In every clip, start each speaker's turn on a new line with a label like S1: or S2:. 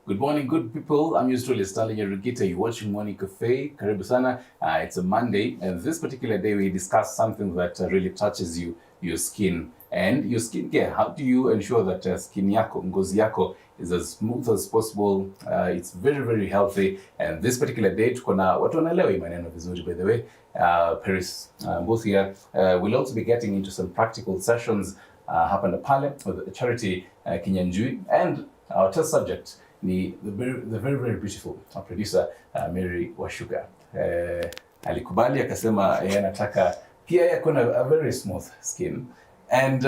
S1: Good morning, good people. I'm usually Stanley Nyarugita. You're watching Morning Cafe. Karibu sana. It's a Monday, and this particular day we discuss something that really touches you, your skin and your skincare. How do you ensure that skin yako, ngozi yako, is as smooth as possible? It's very, very healthy. And this particular day, tuko na watu wanaelewa hii maneno vizuri, by the way. Paris, both here. We'll also be getting into some practical sessions hapa na pale with charity Kinyanjui, and our test subject ni the very, very beautiful producer Mary Washuga. Alikubali akasema yeye anataka pia yeye kuna a very smooth skin. And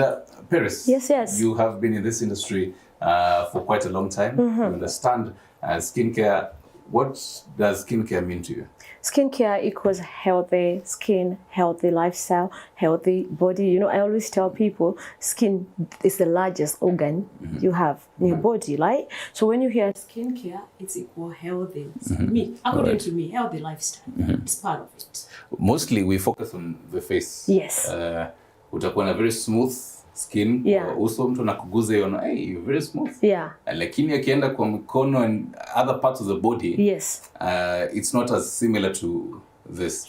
S1: Paris,
S2: yes,
S1: you have been in this industry for quite a long time. You understand skincare. What does skincare mean to you?
S2: Skincare equals healthy skin, healthy lifestyle, healthy body. You know, I always tell people skin is the largest organ you have in your body, right? So when you hear skincare, it's equal healthy. Me, according to me, healthy lifestyle. It's part of it.
S1: Mostly we focus on the face.
S2: Yes.
S1: Utakuwa na very smooth skin. Uso mtu anakuguza yona, hey, you're very smooth.
S2: Yeah.
S1: Lakini akienda kwa mikono and other parts of the body,
S2: yes,
S1: it's not as similar to this.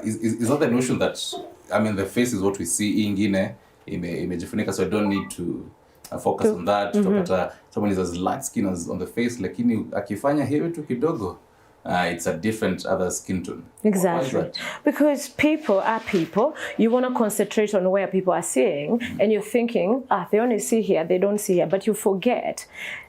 S1: Is not the notion that, I mean, the face is what we see ingine imejifunika, so I don't need to focus on that. Tutapata someone is as light skin as on the face, lakini akifanya hivi tu kidogo, it's a different other skin tone.
S2: Exactly. Because people are people. You want to concentrate on where people are seeing, and you're thinking, they only see here, they don't see here. But you forget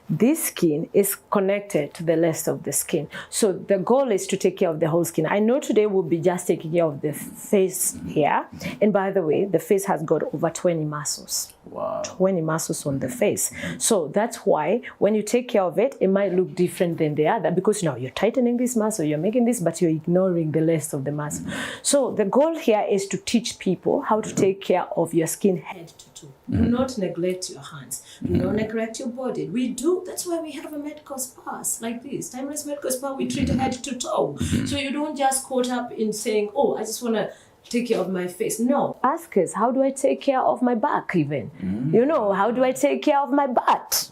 S2: this skin is connected to the rest of the skin. So the goal is to take care of the whole skin. I know today we'll be just taking care of the face here. And by the way, the face has got over 20 muscles.
S1: Wow.
S2: 20 muscles on the face. So that's why when you take care of it, it might look different than the other, because now you're tightening this muscle, you're making this, but you're ignoring the rest of the muscle. So the goal here is to teach people how to take care of your skin head to toe. Do not neglect your hands. Do not neglect your body. We do. That's why we have a medical spas like this. Timeless medical spa, we treat head to toe. So you don't just caught up in saying, oh, I just want to take care of my face. No. Ask us, how do I take care of my back even? You know, how do I take care of my butt?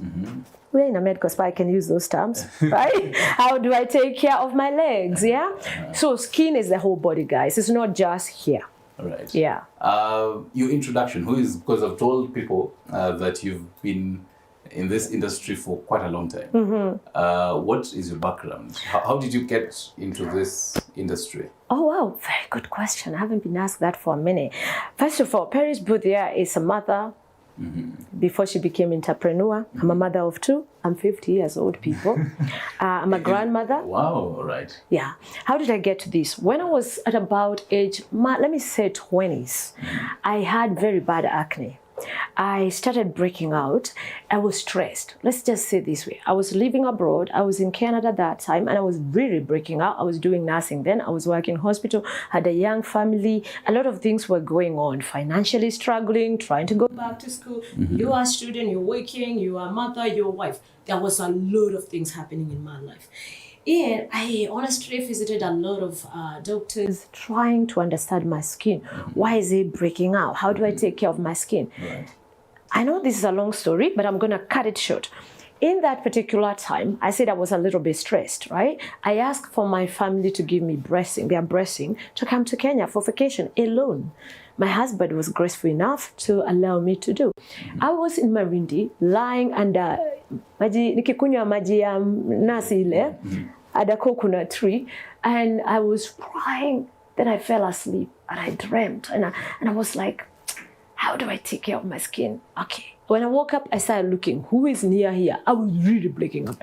S2: We're in a medical spa, I can use those terms, right? How do I take care of my legs, yeah? So skin is the whole body, guys. It's not just here.
S1: All right.
S2: Yeah.
S1: Your introduction, because I've told people that you've been in this industry for quite a long time. What is your background? How did you get into this industry?
S2: Oh, wow. Very good question. I haven't been asked that for a minute. First of all, Paris Boudia is a mother. Before she became entrepreneur, I'm a mother of two. I'm 50 years old, people. I'm a grandmother.
S1: Wow, all right.
S2: Yeah. How did I get to this? When I was at about age, let me say 20s, I had very bad acne. I started breaking out. I was stressed. Let's just say this way. I was living abroad. I was in Canada that time, and I was really breaking out. I was doing nursing then. I was working in hospital, had a young family. A lot of things were going on. Financially struggling, trying to go back to school. You are a student, you're working, you are a mother, you're a wife. There was a lot of things happening in my life. And I honestly visited a lot of doctors trying to understand my skin. Why is it breaking out? How do I take care of my skin?
S1: Right.
S2: I know this is a long story, but I'm going to cut it short. In that particular time, I said I was a little bit stressed, right? I asked for my family to give me their blessing to come to Kenya for vacation alone. My husband was graceful enough to allow me to do. I was in Marindi, lying under nikikunywa maji ya nasi ile, at a coconut tree, and I was crying. Then I fell asleep and I dreamt, and I was like, how do I take care of my skin? Okay. When I woke up, I started looking, who is near here? I was really breaking up.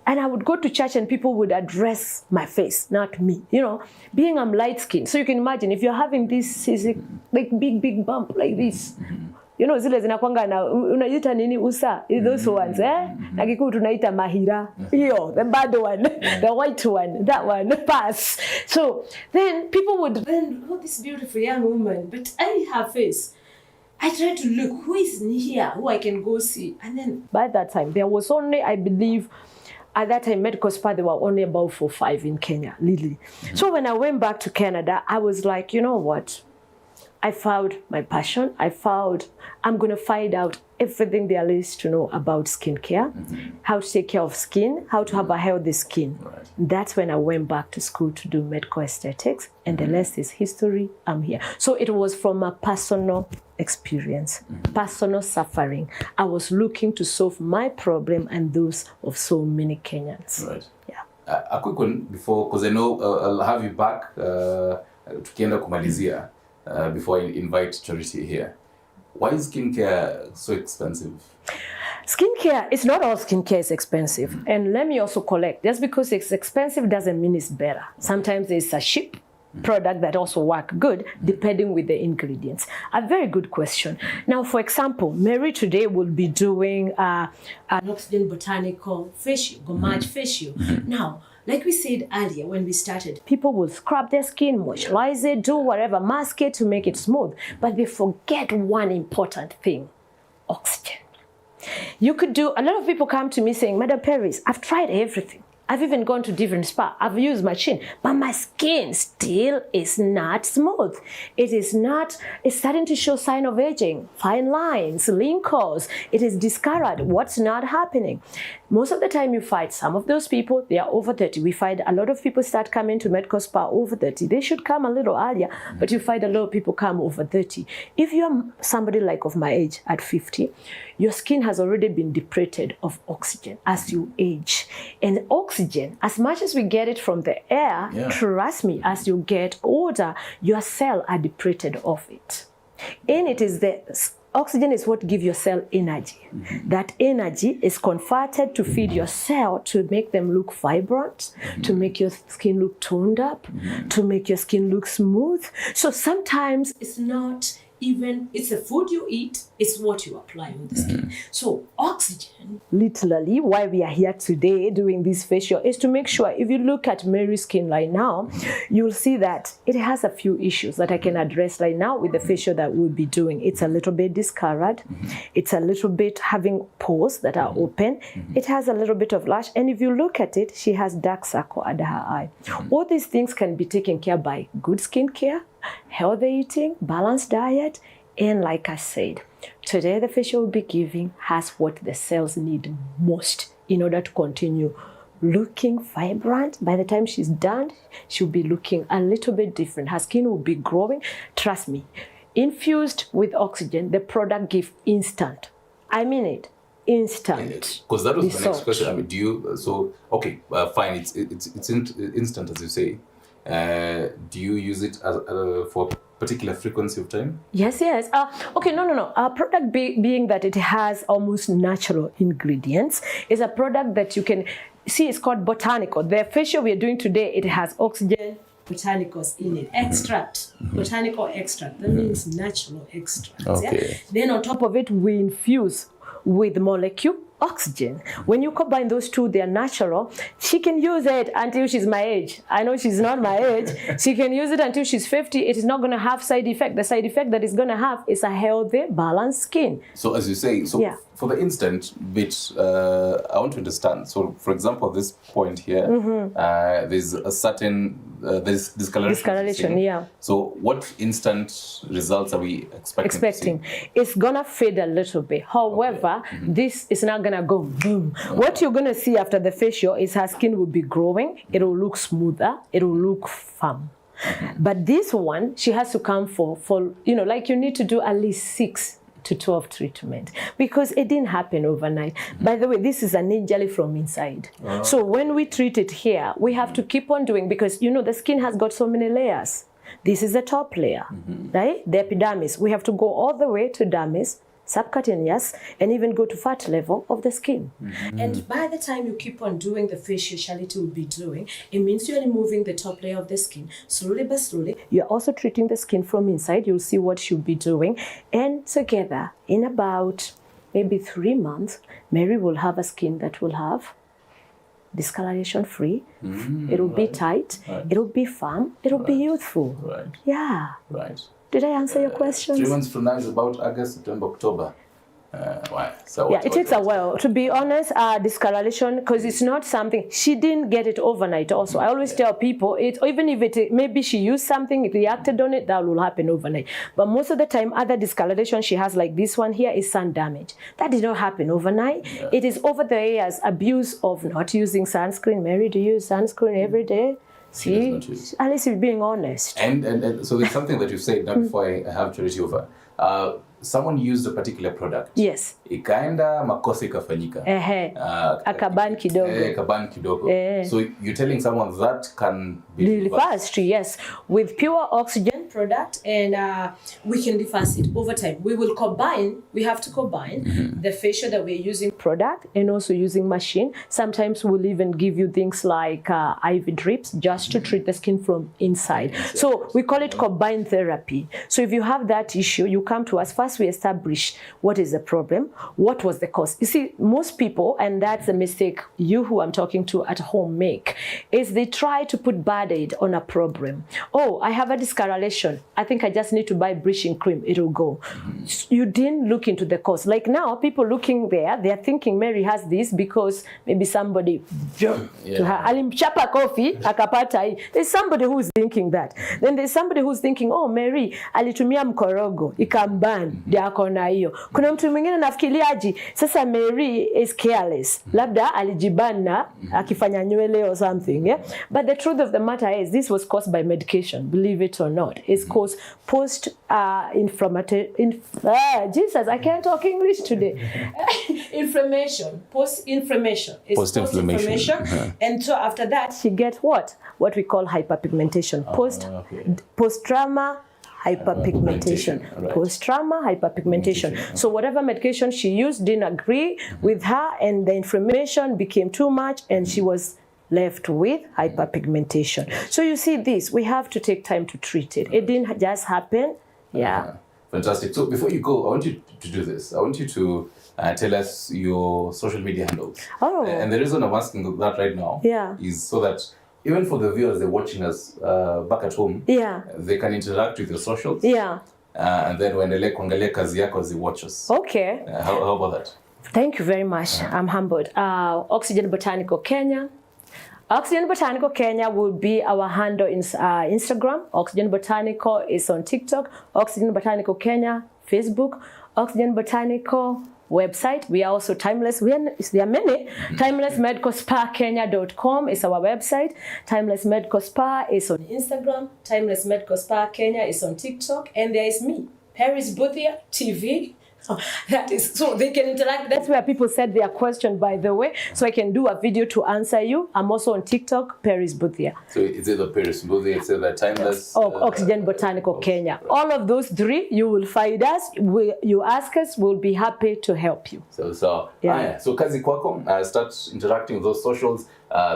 S2: And I would go to church and people would address my face, not me. You know, being I'm light skinned. So you can imagine if you're having this like big bump like this. You know, zile zinakwanga na unaita nini usa, those ones, na Kikuyu tunaita mahira. Yo, the bad one, the white one, that one, pass. So then people would oh, this beautiful young woman, but I have face. I tried to look, who is here, who I can go see. And then by that time, there was only, I believe, at that time, medical spa, there were only about 4 or 5 in Kenya, Lily. So when I went back to Canada, I was like, you know what? I found my passion. I'm going to find out everything there is to know about skincare, how to take care of skin, how to have a healthy skin.
S1: Right.
S2: That's when I went back to school to do medical aesthetics, and the rest is history. I'm here. So it was from a personal experience, personal suffering. I was looking to solve my problem and those of so many Kenyans.
S1: Right.
S2: Yeah.
S1: A quick one before, because I know I'll have you back tukienda kumalizia before I invite Charity here. Why is skincare so expensive?
S2: Skincare, it's not all skincare is expensive. And let me also correct, just because it's expensive doesn't mean it's better. Sometimes it's a cheap product that also work good depending with the ingredients. A very good question. Now, for example, Mary today will be doing an oxygen botanical facial, Gommage facial. Now, like we said earlier when we started, people will scrub their skin, moisturize it, do whatever, mask it to make it smooth. But they forget one important thing, oxygen. You could do, a lot of people come to me saying, Madam Paris, I've tried everything. I've even gone to different spa. I've used machine, but my skin still is not smooth. It is not, it's starting to show sign of aging, fine lines, wrinkles. It is discolored. What's not happening? Most of the time you find some of those people, they are over 30. We find a lot of people start coming to medical spa over 30. They should come a little earlier, but you find a lot of people come over 30. If you're somebody like of my age at 50, your skin has already been depleted of oxygen as you age. And oxygen, as much as we get it from the air, trust me, as you get older, your cells are depleted of it. And it is the oxygen is what gives your cell energy. That energy is converted to feed your cell to make them look vibrant, to make your skin look toned up, to make your skin look smooth. So sometimes it's not even, it's the food you eat, it's what you apply on the skin. So oxygen, literally, why we are here today doing this facial is to make sure, if you look at Mary's skin right now, you'll see that it has a few issues that I can address right now with the facial that we'll be doing. It's a little bit discolored. It's a little bit having pores that are open. It has a little bit of lash. And if you look at it, she has dark circle under her eye. All these things can be taken care by good skincare, healthy eating, balanced diet, and like I said, today the facial we'll be giving has what the cells need most in order to continue looking vibrant. By the time she's done, she'll be looking a little bit different. Her skin will be growing. Trust me, infused with oxygen, the product gives instant. I mean it. Instant.
S1: Because that was
S2: result.
S1: the next question. I mean, do you, so, okay, fine, it's instant as you say. Do you use it as, for a particular frequency of time?
S2: Yes. Okay, no. Our product being that it has almost natural ingredients is a product that you can see. It's called botanical. The facial we are doing today, it has oxygen, botanicals in it, extract, botanical extract. That means natural extracts.
S1: Okay.
S2: Yeah? Then on top of it, we infuse with molecule oxygen. When you combine those two, they're natural. She can use it until she's my age. I know she's not my age. She can use it until she's 50. It is not going to have side effect. The side effect that it's going to have is a healthy, balanced skin.
S1: So as you say, for the instant bit, I want to understand. So for example, this point here, there's a certain there's discoloration.
S2: Yeah.
S1: So what instant results are we expecting?
S2: It's gonna fade a little bit. However, this is not gonna go boom. What you're gonna see after the facial is her skin will be growing. It will look smoother. It will look firm. But this one, she has to come for like you need to do at least 6 to 12 treatment because it didn't happen overnight. By the way, this is an injury from inside. So when we treat it here, we have to keep on doing because the skin has got so many layers. This is the top layer, right? The epidermis. We have to go all the way to dermis, subcutaneous, and even go to fat level of the skin. And by the time you keep on doing the facial Charity will be doing, it means you're removing the top layer of the skin. Slowly but slowly, you're also treating the skin from inside. You'll see what she'll be doing. And together, in about maybe 3 months, Mary will have a skin that will have discoloration free. It'll be tight. It'll be firm. It'll be youthful.
S1: Right.
S2: Yeah.
S1: Right.
S2: Did I answer your question?
S1: 3 months from now is about August, September, October. Why? So
S2: Yeah, it takes a while. To be honest, discoloration, because it's not something, she didn't get it overnight also. I always tell people, even if maybe she used something, it reacted on it, that will happen overnight. But most of the time, other discoloration she has, like this one here, is sun damage. That did not happen overnight. Yeah. It is over the years, abuse of not using sunscreen. Mary, do you use sunscreen every day? See, at least you're being honest.
S1: And so there's something that you said now before I have Charity over. Someone used a particular product.
S2: Yes.
S1: Ikaenda makosa ikafanyika.
S2: Akaban kidogo.
S1: Akaban kidogo. So you're telling someone that can be
S2: reversed, yes, with pure oxygen product, and we can reverse it over time. We have to combine the facial that we're using product and also using machine. Sometimes we'll even give you things like IV drips just to treat the skin from inside. So we call it combined therapy. So if you have that issue, you come to us. First, we establish what is the problem, what was the cause. You see, most people, and that's the mistake you who I'm talking to at home make, is they try to put Band-Aid on a problem. Oh, I have a discoloration. I think I just need to buy bleaching cream. It'll go. You didn't look into the cause. Like now, people looking there, they're thinking Mary has this because maybe somebody alimchapa coffee, akapata. There's somebody who's thinking that. Then there's somebody who's thinking, oh, Mary alitumia mkorogo, ikamban. Diakona hiyo. Kuna mtu mwingine nafikiriaji sasa Mary is careless. Labda alijibana akifanya nywele or something, yeah? But the truth of the matter is this was caused by medication, believe it or not. It's caused post-inflammatory Jesus, I can't talk English today. Inflammation, post-inflammation. It's post-inflammation. And so after that she gets what we call hyperpigmentation. Post-trauma hyperpigmentation. Right. Post-trauma hyperpigmentation. So whatever medication she used didn't agree with her, and the inflammation became too much, and she was left with hyperpigmentation. So you see this, we have to take time to treat it. It didn't just happen. Yeah.
S1: Fantastic. So before you go, I want you to do this. I want you to tell us your social media handles.
S2: Oh.
S1: And the reason I'm asking that right now is so that even for the viewers, they're watching us back at home, they can interact with your socials.
S2: Yeah.
S1: And then when they kuangalia kazi yako, they watch us.
S2: Okay.
S1: How about that?
S2: Thank you very much. I'm humbled. Oxygen Botanical Kenya. Oxygen Botanical Kenya will be our handle in Instagram. Oxygen Botanical is on TikTok. Oxygen Botanical Kenya, Facebook. Oxygen Botanical website. We are also Timeless. There are many. TimelessMedicalSpaKenya.com is our website. Timeless Medical Spa is on Instagram. Timeless Medical Spa Kenya is on TikTok. And there is me, Paris Boothia TV. That is, so they can interact. That's where people said their question, by the way. So I can do a video to answer you. I'm also on TikTok, Paris Boothia.
S1: So it's either Paris Boothia, it's either Timeless.
S2: Oxygen Botanical Kenya. All of those three, you will find us. You ask us, we'll be happy to help you.
S1: So kazi kwako, start interacting with those socials,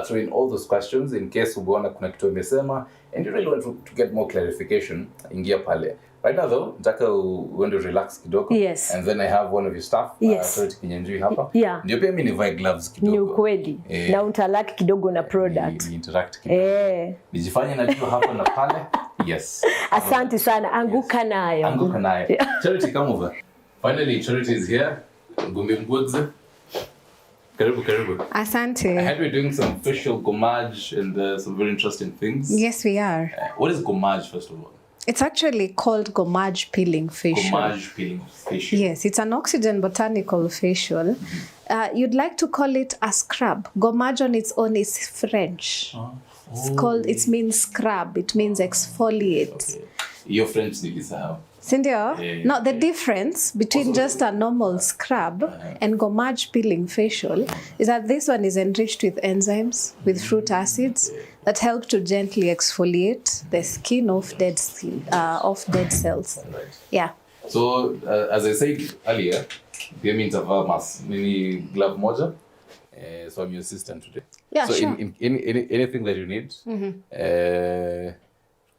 S1: throw in all those questions in case umeona kuna kitu imesema and you really want to get more clarification, ingia pale. Right now though, nataka uende relax kidogo.
S2: Yes.
S1: And then I have one of your staff, Charity Kinyanjui hapa.
S2: Yeah.
S1: Ndio pia mimi nivae gloves kidogo.
S2: Ni ukweli. Na utalaki kidogo na product.
S1: Ni interact kidogo. Nijifanye najua hapa na pale. Yes.
S2: Asante sana. Anguka nayo.
S1: Anguka nayo. Charity, come over. Finally, Charity is here. Gumbi Mgwegze. Karibu.
S3: Asante.
S1: I heard we're doing some facial gommage and some very interesting things.
S3: Yes, we are.
S1: What is gommage, first of all?
S3: It's actually called Gommage Peeling Facial.
S1: Gommage Peeling Facial.
S3: Yes, it's an oxygen botanical facial. You'd like to call it a scrub. Gommage on its own is French. It means scrub. It means exfoliate.
S1: Okay. Your French nilisahau.
S3: Sindio? Now the difference between just a normal scrub and Gommage Peeling Facial is that this one is enriched with enzymes, with fruit acids that help to gently exfoliate the skin of dead cells.
S1: Right.
S3: Yeah.
S1: So as I said earlier, pia mimi nitavaa mask, mimi glove moja. So I'm your assistant today.
S3: Yeah,
S1: so
S3: sure.
S1: in anything that you need,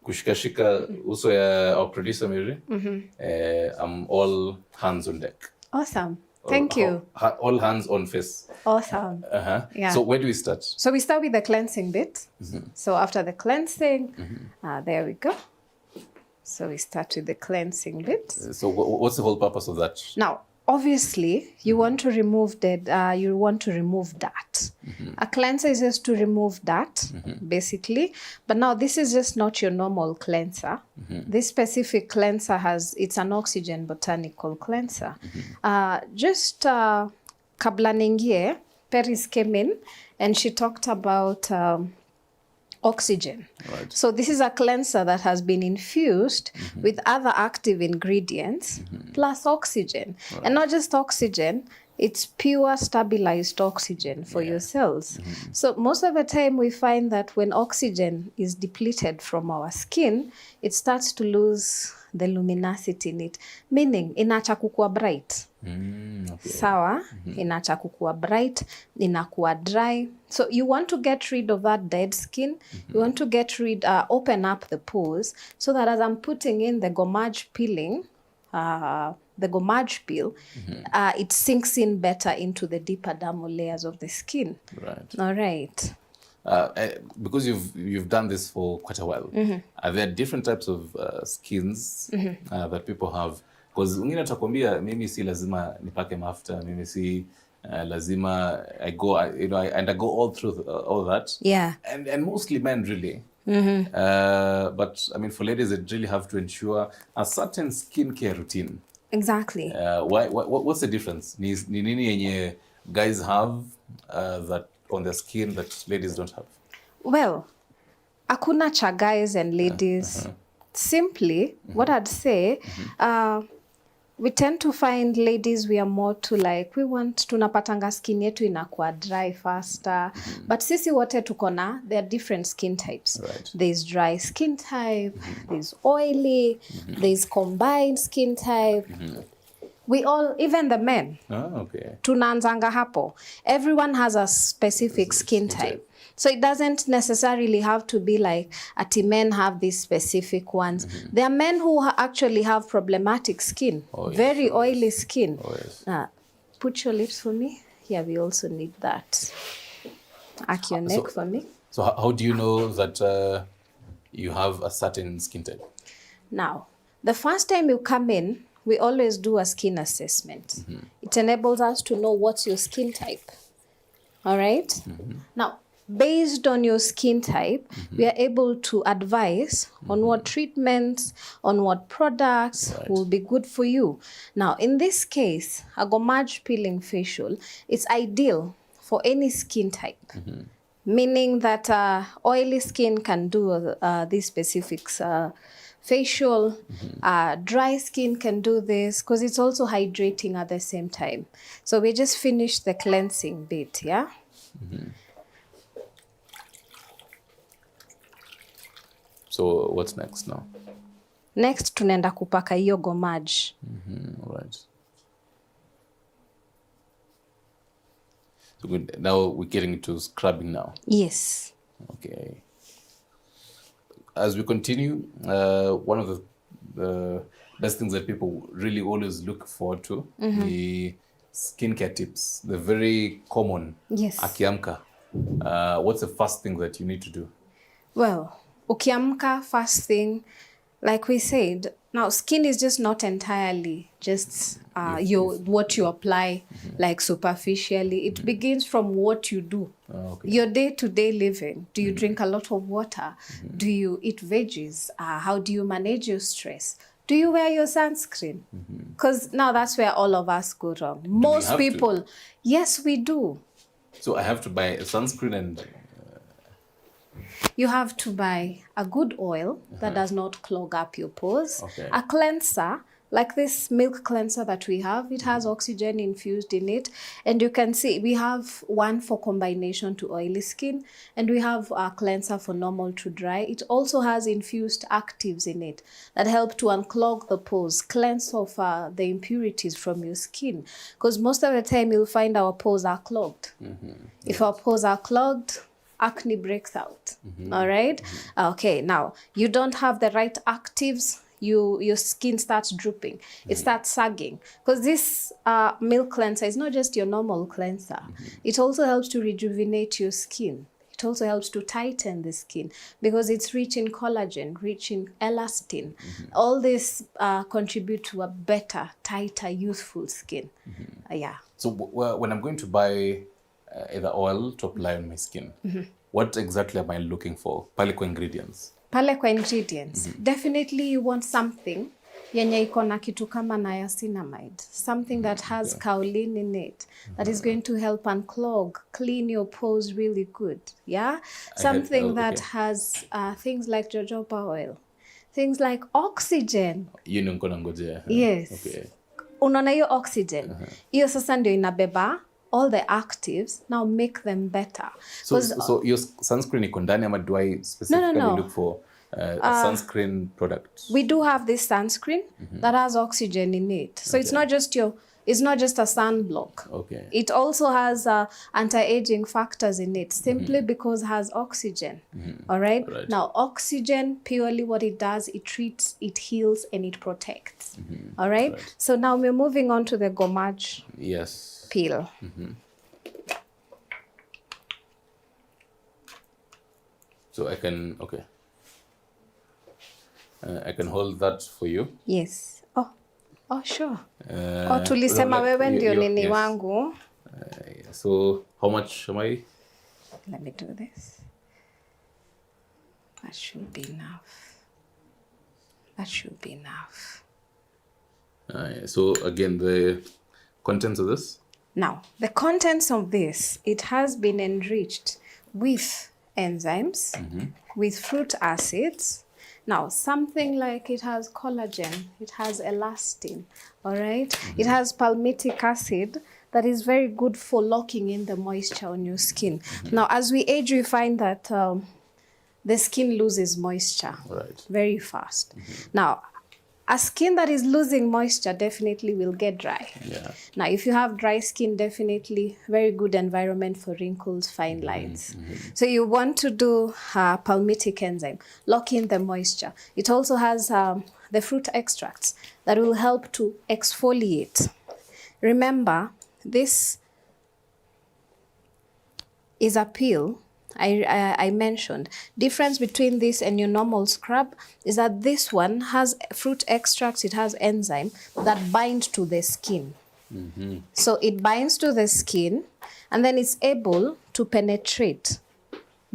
S1: kushikashika uso ya our producer Mary, I'm all hands on deck.
S3: Awesome. Thank you.
S1: All hands on face.
S3: Awesome. Yeah.
S1: So where do we start?
S3: So we start with the cleansing bit. So after the cleansing, there we go. So we start with the cleansing bit.
S1: So what's the whole purpose of that?
S3: Now, obviously you want to remove that. A cleanser is just to remove that, basically. But now this is just not your normal cleanser. This specific cleanser it's an oxygen botanical cleanser. Just kabla ningie, Paris came in and she talked about oxygen.
S1: Right.
S3: So this is a cleanser that has been infused with other active ingredients plus oxygen. Right. And not just oxygen, it's pure stabilized oxygen for your cells. So most of the time we find that when oxygen is depleted from our skin, it starts to lose the luminosity in it, meaning inacha kukua bright. Sawa, inacha kukua bright, inakuwa dry. So you want to get rid of that dead skin. You want to open up the pores so that as I'm putting in the Gommage peeling, the Gommage peel, it sinks in better into the deeper dermal layers of the skin.
S1: Right.
S3: All right.
S1: Because you've done this for quite a while, are there different types of skins that people have? Because wengine atakwambia mimi si lazima nipake mafuta, mimi si lazima I go all through all that.
S3: Yeah.
S1: And mostly men really. But I mean, for ladies, they really have to ensure a certain skincare routine.
S3: Exactly.
S1: What's the difference? Ni nini yenye guys have that on their skin that ladies don't have?
S3: Well, akuna cha guys and ladies. Simply, what I'd say, we tend to find ladies, we are more to like, tunapatanga skin yetu inakuwa dry faster. But sisi wote tukona, there are different skin types.
S1: Right.
S3: There's dry skin type, there's oily, there's combined skin type. We all, even the men, tunaanzanga hapo. Everyone has a specific skin type. So it doesn't necessarily have to be like, ati men have these specific ones. There are men who actually have problematic skin, very oily skin. Put your lips for me. Yeah, we also need that. Arch your neck for me.
S1: So how do you know that you have a certain skin type? Now,
S3: the first time you come in, we always do a skin assessment. It enables us to know what's your skin type. All right? Now, based on your skin type, we are able to advise on what treatments, on what products will be good for you. Now, in this case, a Gommage peeling facial is ideal for any skin type. Meaning that oily skin can do these specifics. Facial, dry skin can do this because it's also hydrating at the same time. So we just finished the cleansing bit, yeah?
S1: So what's next now?
S3: Next, tunaenda kupaka hiyo Gommage.
S1: All right. So good. Now we're getting into scrubbing now.
S3: Yes.
S1: Okay. As we continue, one of the best things that people really always look forward to, the skincare tips, the very common.
S3: Yes.
S1: Akiamka. What's the first thing that you need to do?
S3: Well, ukiamka, first thing, like we said, now skin is just not entirely just what you apply like superficially. It begins from what you do. Your day-to-day living. Do you drink a lot of water? Do you eat veggies? How do you manage your stress? Do you wear your sunscreen? Because now that's where all of us go wrong. Most people, yes, we do.
S1: So I have to buy a sunscreen and...
S3: You have to buy a good oil that does not clog up your pores. A cleanser, like this milk cleanser that we have, it has oxygen infused in it. And you can see we have one for combination to oily skin, and we have a cleanser for normal to dry. It also has infused actives in it that help to unclog the pores, cleanse off the impurities from your skin. Because most of the time you'll find our pores are clogged. If our pores are clogged, acne breaks out. All right? Okay, now, you don't have the right actives, your skin starts drooping. It starts sagging. Because this milk cleanser is not just your normal cleanser. It also helps to rejuvenate your skin. It It also helps to tighten the skin because it's rich in collagen, rich in elastin. All this contribute to a better, tighter, youthful skin. Yeah.
S1: So when I'm going to buy either oil to apply on my skin, what exactly am I looking for? Pale kwa ingredients.
S3: Pale kwa ingredients. Definitely you want something yenye iko na kitu kama niacinamide, something that has kaolin in it, that is going to help unclog, clean your pores really good. Yeah, something that has things like jojoba oil, things like oxygen.
S1: You know, ngojea.
S3: Yes.
S1: Okay.
S3: Unaona hiyo oxygen. Hiyo sasa ndio inabeba all the actives, now make them better.
S1: So your sunscreen iko ndani ama do I specifically look for a sunscreen product?
S3: We do have this sunscreen that has oxygen in it. So it's not just a sunblock.
S1: Okay.
S3: It also has anti-aging factors in it, simply because it has oxygen. All right? Now, oxygen, purely what it does, it treats, it heals, and it protects. All right? So now we're moving on to the Gommage peel.
S1: So I can, I can hold that for you.
S3: Yes. Oh, sure. Tulisema wewe ndio nini wangu.
S1: So how much am I?
S3: Let me do this. That should be enough. That should be enough.
S1: So again, the contents of this?
S3: Now, the contents of this, it has been enriched with enzymes, with fruit acids. Now, something like it has collagen, it has elastin, all right? It has palmitic acid that is very good for locking in the moisture on your skin. Now, as we age, we find that the skin loses moisture very fast. Now, a skin that is losing moisture definitely will get dry.
S1: Yeah.
S3: Now, if you have dry skin, definitely very good environment for wrinkles, fine lines. So you want to do palmitic enzyme, lock in the moisture. It also has the fruit extracts that will help to exfoliate. Remember, this is a peel. I mentioned. Difference between this and your normal scrub is that this one has fruit extracts, it has enzyme that bind to the skin. So it binds to the skin and then it's able to penetrate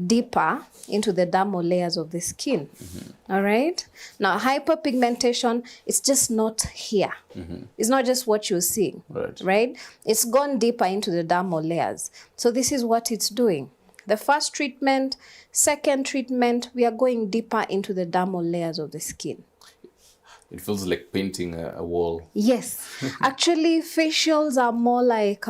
S3: deeper into the dermal layers of the skin. All right? Now, hyperpigmentation, it's just not here. It's not just what you're seeing, right? It's gone deeper into the dermal layers. So this is what it's doing. The first treatment, second treatment, we are going deeper into the dermal layers of the skin.
S1: It feels like painting a wall.
S3: Yes. Actually, facials are more like,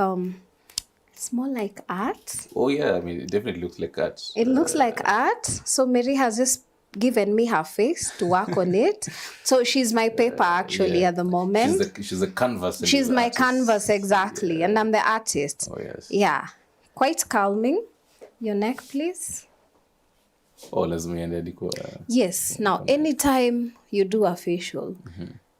S3: it's more like art.
S1: Oh yeah, I mean, it definitely looks like art.
S3: It looks like art. So Mary has just given me her face to work on it. So she's my paper actually at the moment.
S1: She's a canvas.
S3: She's my canvas, exactly. And I'm the artist.
S1: Oh yes.
S3: Yeah. Quite calming. Your neck, please.
S1: Oh, lazima iende kwa.
S3: Yes. Now, anytime you do a facial,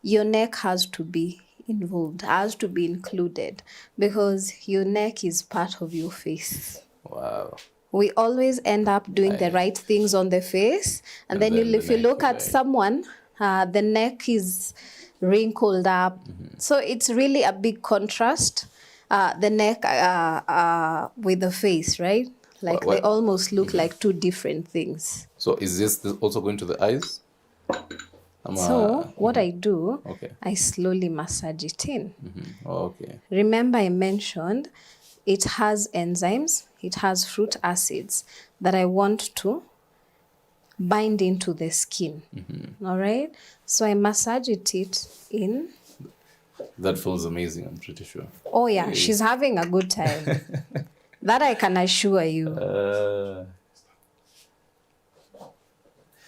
S3: your neck has to be involved, has to be included, because your neck is part of your face.
S1: Wow.
S3: We always end up doing the right things on the face, and then if you look at someone, the neck is wrinkled up. So it's really a big contrast, the neck with the face, right? Like they almost look like two different things.
S1: So is this also going to the eyes?
S3: So what I do, I slowly massage it in.
S1: Okay.
S3: Remember I mentioned it has enzymes, it has fruit acids that I want to bind into the skin. All right? So I massage it in.
S1: That feels amazing, I'm pretty sure.
S3: Oh yeah, she's having a good time. That I can assure you.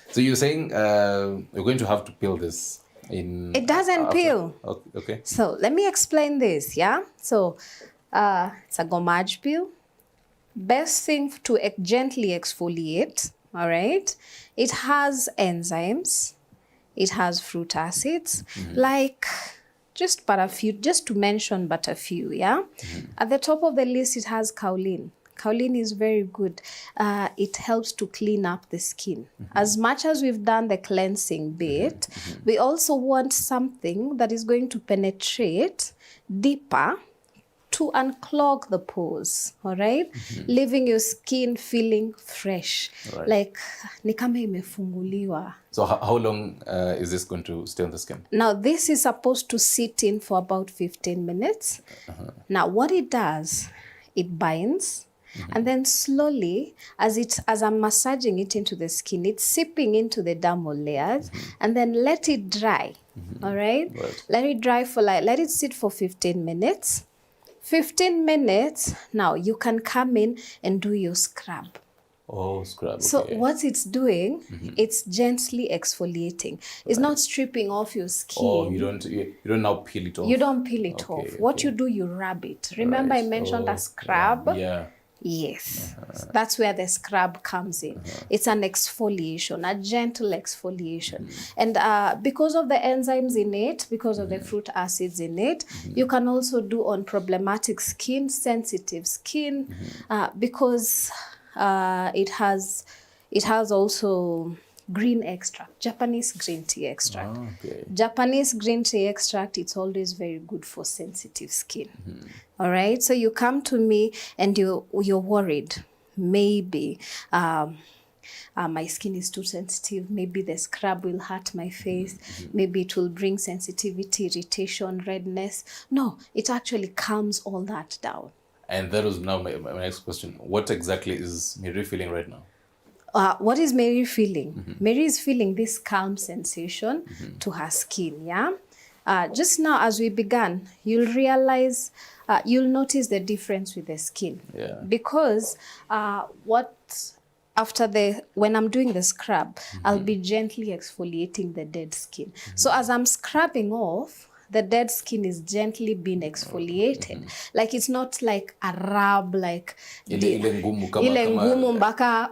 S1: So you're saying you're going to have to peel this in...
S3: It doesn't peel.
S1: Okay.
S3: So let me explain this, yeah? So it's a Gommage peel. Best thing to gently exfoliate, all right? It has enzymes. It has fruit acids, like... just to mention but a few, yeah? At the top of the list, it has kaolin. kaolin is very good. It helps to clean up the skin. As much as we've done the cleansing bit, we also want something that is going to penetrate deeper to unclog the pores, all right? Leaving your skin feeling fresh, like ni kama imefunguliwa.
S1: So how long is this going to stay on the skin?
S3: Now, this is supposed to sit in for about 15 minutes. Now, what it does, it binds, and then slowly, as I'm massaging it into the skin, it's seeping into the dermal layers, and then let it dry, all right? Let it dry for let it sit for 15 minutes. 15 minutes, now you can come in and do your scrub.
S1: Oh, scrub.
S3: So
S1: okay.
S3: what it's doing, it's gently exfoliating. It's not stripping off your skin.
S1: Oh, you don't now peel it off.
S3: You don't peel it off. What you do, you rub it. Remember I mentioned a scrub?
S1: Yeah.
S3: Yes. That's where the scrub comes in. It's an exfoliation, a gentle exfoliation. And because of the enzymes in it, because of the fruit acids in it, you can also do on problematic skin, sensitive skin, because it has also green extract, Japanese green tea extract.
S1: Oh, okay.
S3: Japanese green tea extract, it's always very good for sensitive skin. All right, so you come to me and you're worried. Maybe my skin is too sensitive. Maybe the scrub will hurt my face. Maybe it will bring sensitivity, irritation, redness. No, it actually calms all that down.
S1: And that was now my next question. What exactly is Mary feeling right now?
S3: What is Mary feeling? Mary is feeling this calm sensation to her skin, yeah? Just now as we began, you'll realize, you'll notice the difference with the skin.
S1: Yeah.
S3: Because when I'm doing the scrub, I'll be gently exfoliating the dead skin. So as I'm scrubbing off, the dead skin is gently being exfoliated. Like it's not like a rub, like
S1: ile
S3: ngumu mpaka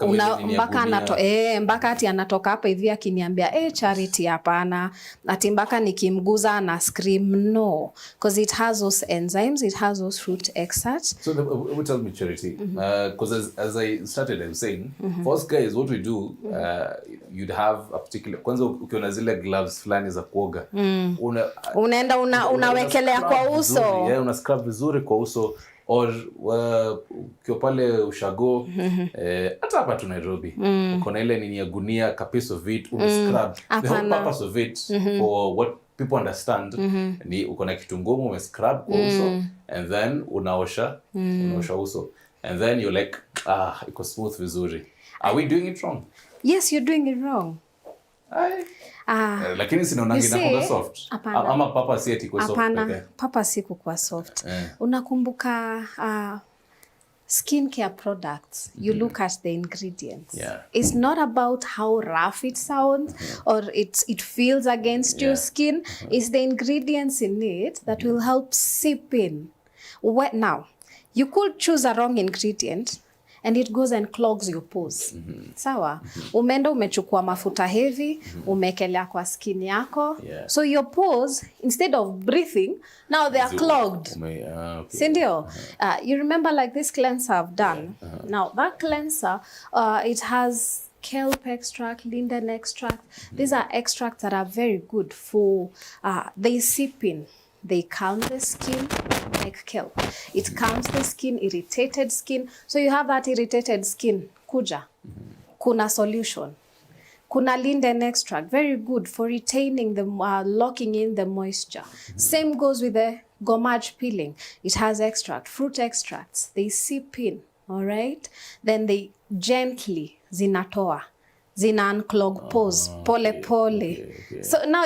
S3: ati anatoka hapa hivi akiniambia Charity hapana, ati mpaka nikimguza na scream. No, because it has those enzymes, it has those fruit extracts.
S1: So tell me, Charity, because as I started, I was saying, first guys, what we do, you'd have a particular, kwanza ukiona zile gloves fulani za kuoga,
S3: unaenda unawekelea kwa uso.
S1: Yeah, una scrub vizuri kwa uso. Or ukiwa pale ushago, hata hapa tu Nairobi, ukona ile nini ya gunia, kapiso of it, scrub. The whole purpose of it, for what people understand, ni ukona kitu ngumu, umescrub kwa uso, and then unaosha uso. And then you're like, iko smooth vizuri. Are we doing it wrong?
S3: Yes, you're doing it wrong.
S1: Lakini sinaonangi nakuwa soft. Ama papa si eti kwa soft.
S3: Apana, papa si kwa soft. Unakumbuka skincare products, you look at the ingredients.
S1: Yeah.
S3: It's not about how rough it sounds or it feels against your skin. It's the ingredients in it that will help seep in. Now, you could choose a wrong ingredient and it goes and clogs your pores. Sawa? Umeenda umechukua mafuta heavy, umekelea kwa skin yako. So your pores, instead of breathing, now they are clogged. Sindio? You remember like this cleanser I've done. Now that cleanser, it has kelp extract, linden extract. These are extracts that are very good for, they seep in. They calm the skin like kelp. It calms the skin, irritated skin. So you have that irritated skin, kuja. Kuna solution. Kuna linden extract, very good for retaining the, locking in the moisture. Same goes with the Gommage peeling. It has extract, fruit extracts. They seep in, all right? Then they gently zinatoa. Zina unclog pores, pole. Okay. So now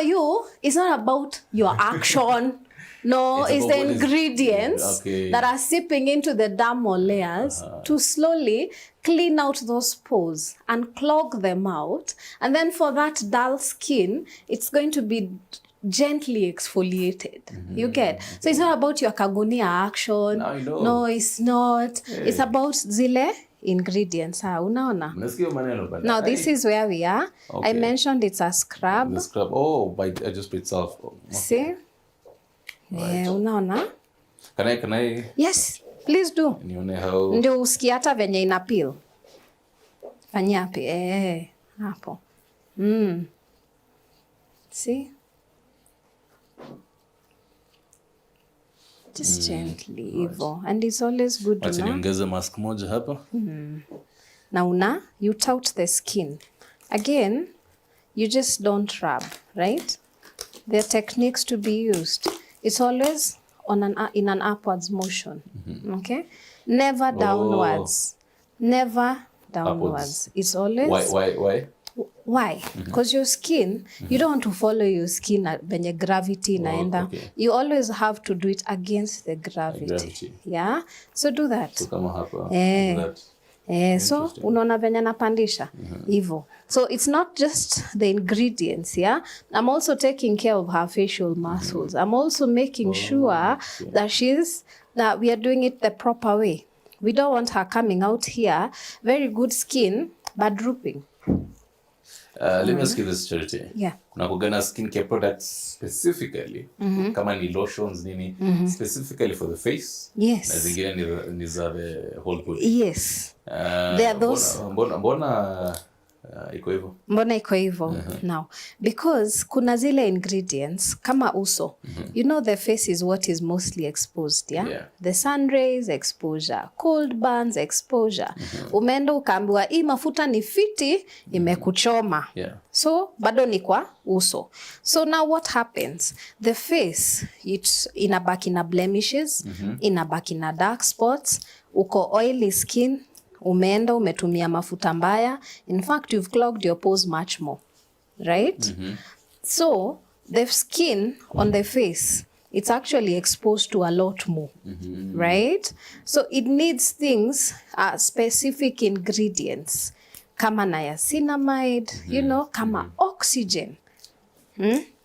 S3: it's not about your action. No, it's the ingredients that are seeping into the dermal layers to slowly clean out those pores and clog them out. And then for that dull skin, it's going to be gently exfoliated. You get? So it's not about your kagunia action. No, it's not. It's about zile ingredients. Unaona? Now this is where we are. I mentioned it's a scrub.
S1: The scrub. Oh, by just by itself.
S3: See? Yeah, unaona?
S1: Can I?
S3: Yes, Please do.
S1: Nione how.
S3: Ndio usikie hata venye ina peel. Fanya hapi. Hapo. See? Just gently hivyo. And it's always good
S1: Acha niongeze mask moja hapa.
S3: Now you tout the skin. Again, you just don't rub, right? There are techniques to be used. It's always in an upwards motion. Okay? Never downwards. Never downwards. It's always...
S1: Why?
S3: Why? Because your skin, you don't want to follow your skin when your gravity inaenda.
S1: Okay.
S3: You always have to do it against the gravity. Yeah? So do that.
S1: So kama hapa.
S3: So unaona venye napandisha hivyo. So it's not just the ingredients, yeah? I'm also taking care of her facial muscles. I'm also making sure that we are doing it the proper way. We don't want her coming out here, very good skin, but drooping.
S1: Let me ask you this, Charity.
S3: Yeah.
S1: Kuna kugana skincare products specifically, kama ni lotions nini, specifically for the face?
S3: Yes.
S1: Na zingine ni za the whole body.
S3: Yes. There are those.
S1: Mbona iko hivyo?
S3: Mbona iko hivyo? Now, because kuna zile ingredients kama uso. You know the face is what is mostly exposed, yeah? The sun rays exposure, cold burns exposure. Umeenda ukaambiwa hii mafuta ni fiti, imekuchoma.
S1: Yeah.
S3: So bado ni kwa uso. So now what happens? The face, inabaki na blemishes, inabaki na dark spots, uko oily skin, umeenda umetumia mafuta mbaya. In fact, you've clogged your pores much more, right? So the skin on the face, it's actually exposed to a lot more, right? So it needs things, specific ingredients, kama niacinamide, you know, kama oxygen.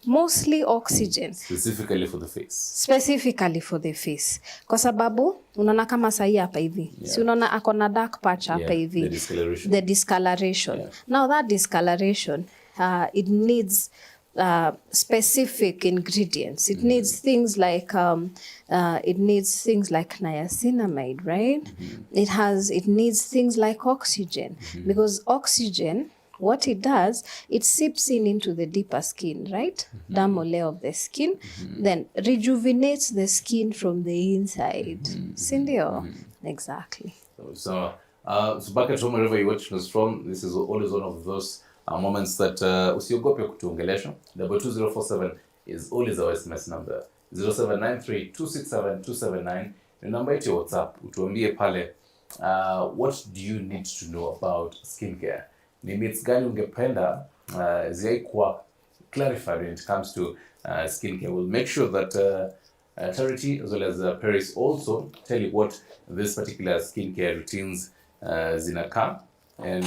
S3: Mostly oxygen.
S1: Specifically for the face.
S3: Specifically for the face. Kwa sababu, unaona kama sahi hapa hivi. Si unaona akona dark patch hapa hivi.
S1: The discoloration.
S3: The discoloration. Yeah. Now that discoloration, it needs specific ingredients. It needs things like niacinamide, right? It needs things like oxygen. Because oxygen, what it does, it seeps into the deeper skin, right? Dermal layer of the skin, then rejuvenates the skin from the inside. Sindio? Exactly.
S1: So back at home, wherever you're watching us from, this is always one of those moments that usiogope kutuongelesha. Number 2047 is always our SMS number. 0793-267-279. Your number yetu ya WhatsApp. Utuambie pale, what do you need to know about skincare? Ni myths gani ungependa ziai kuwa clarified when it comes to skincare? We'll make sure that Charity as well as Paris also tell you what this particular skincare routines zinaka and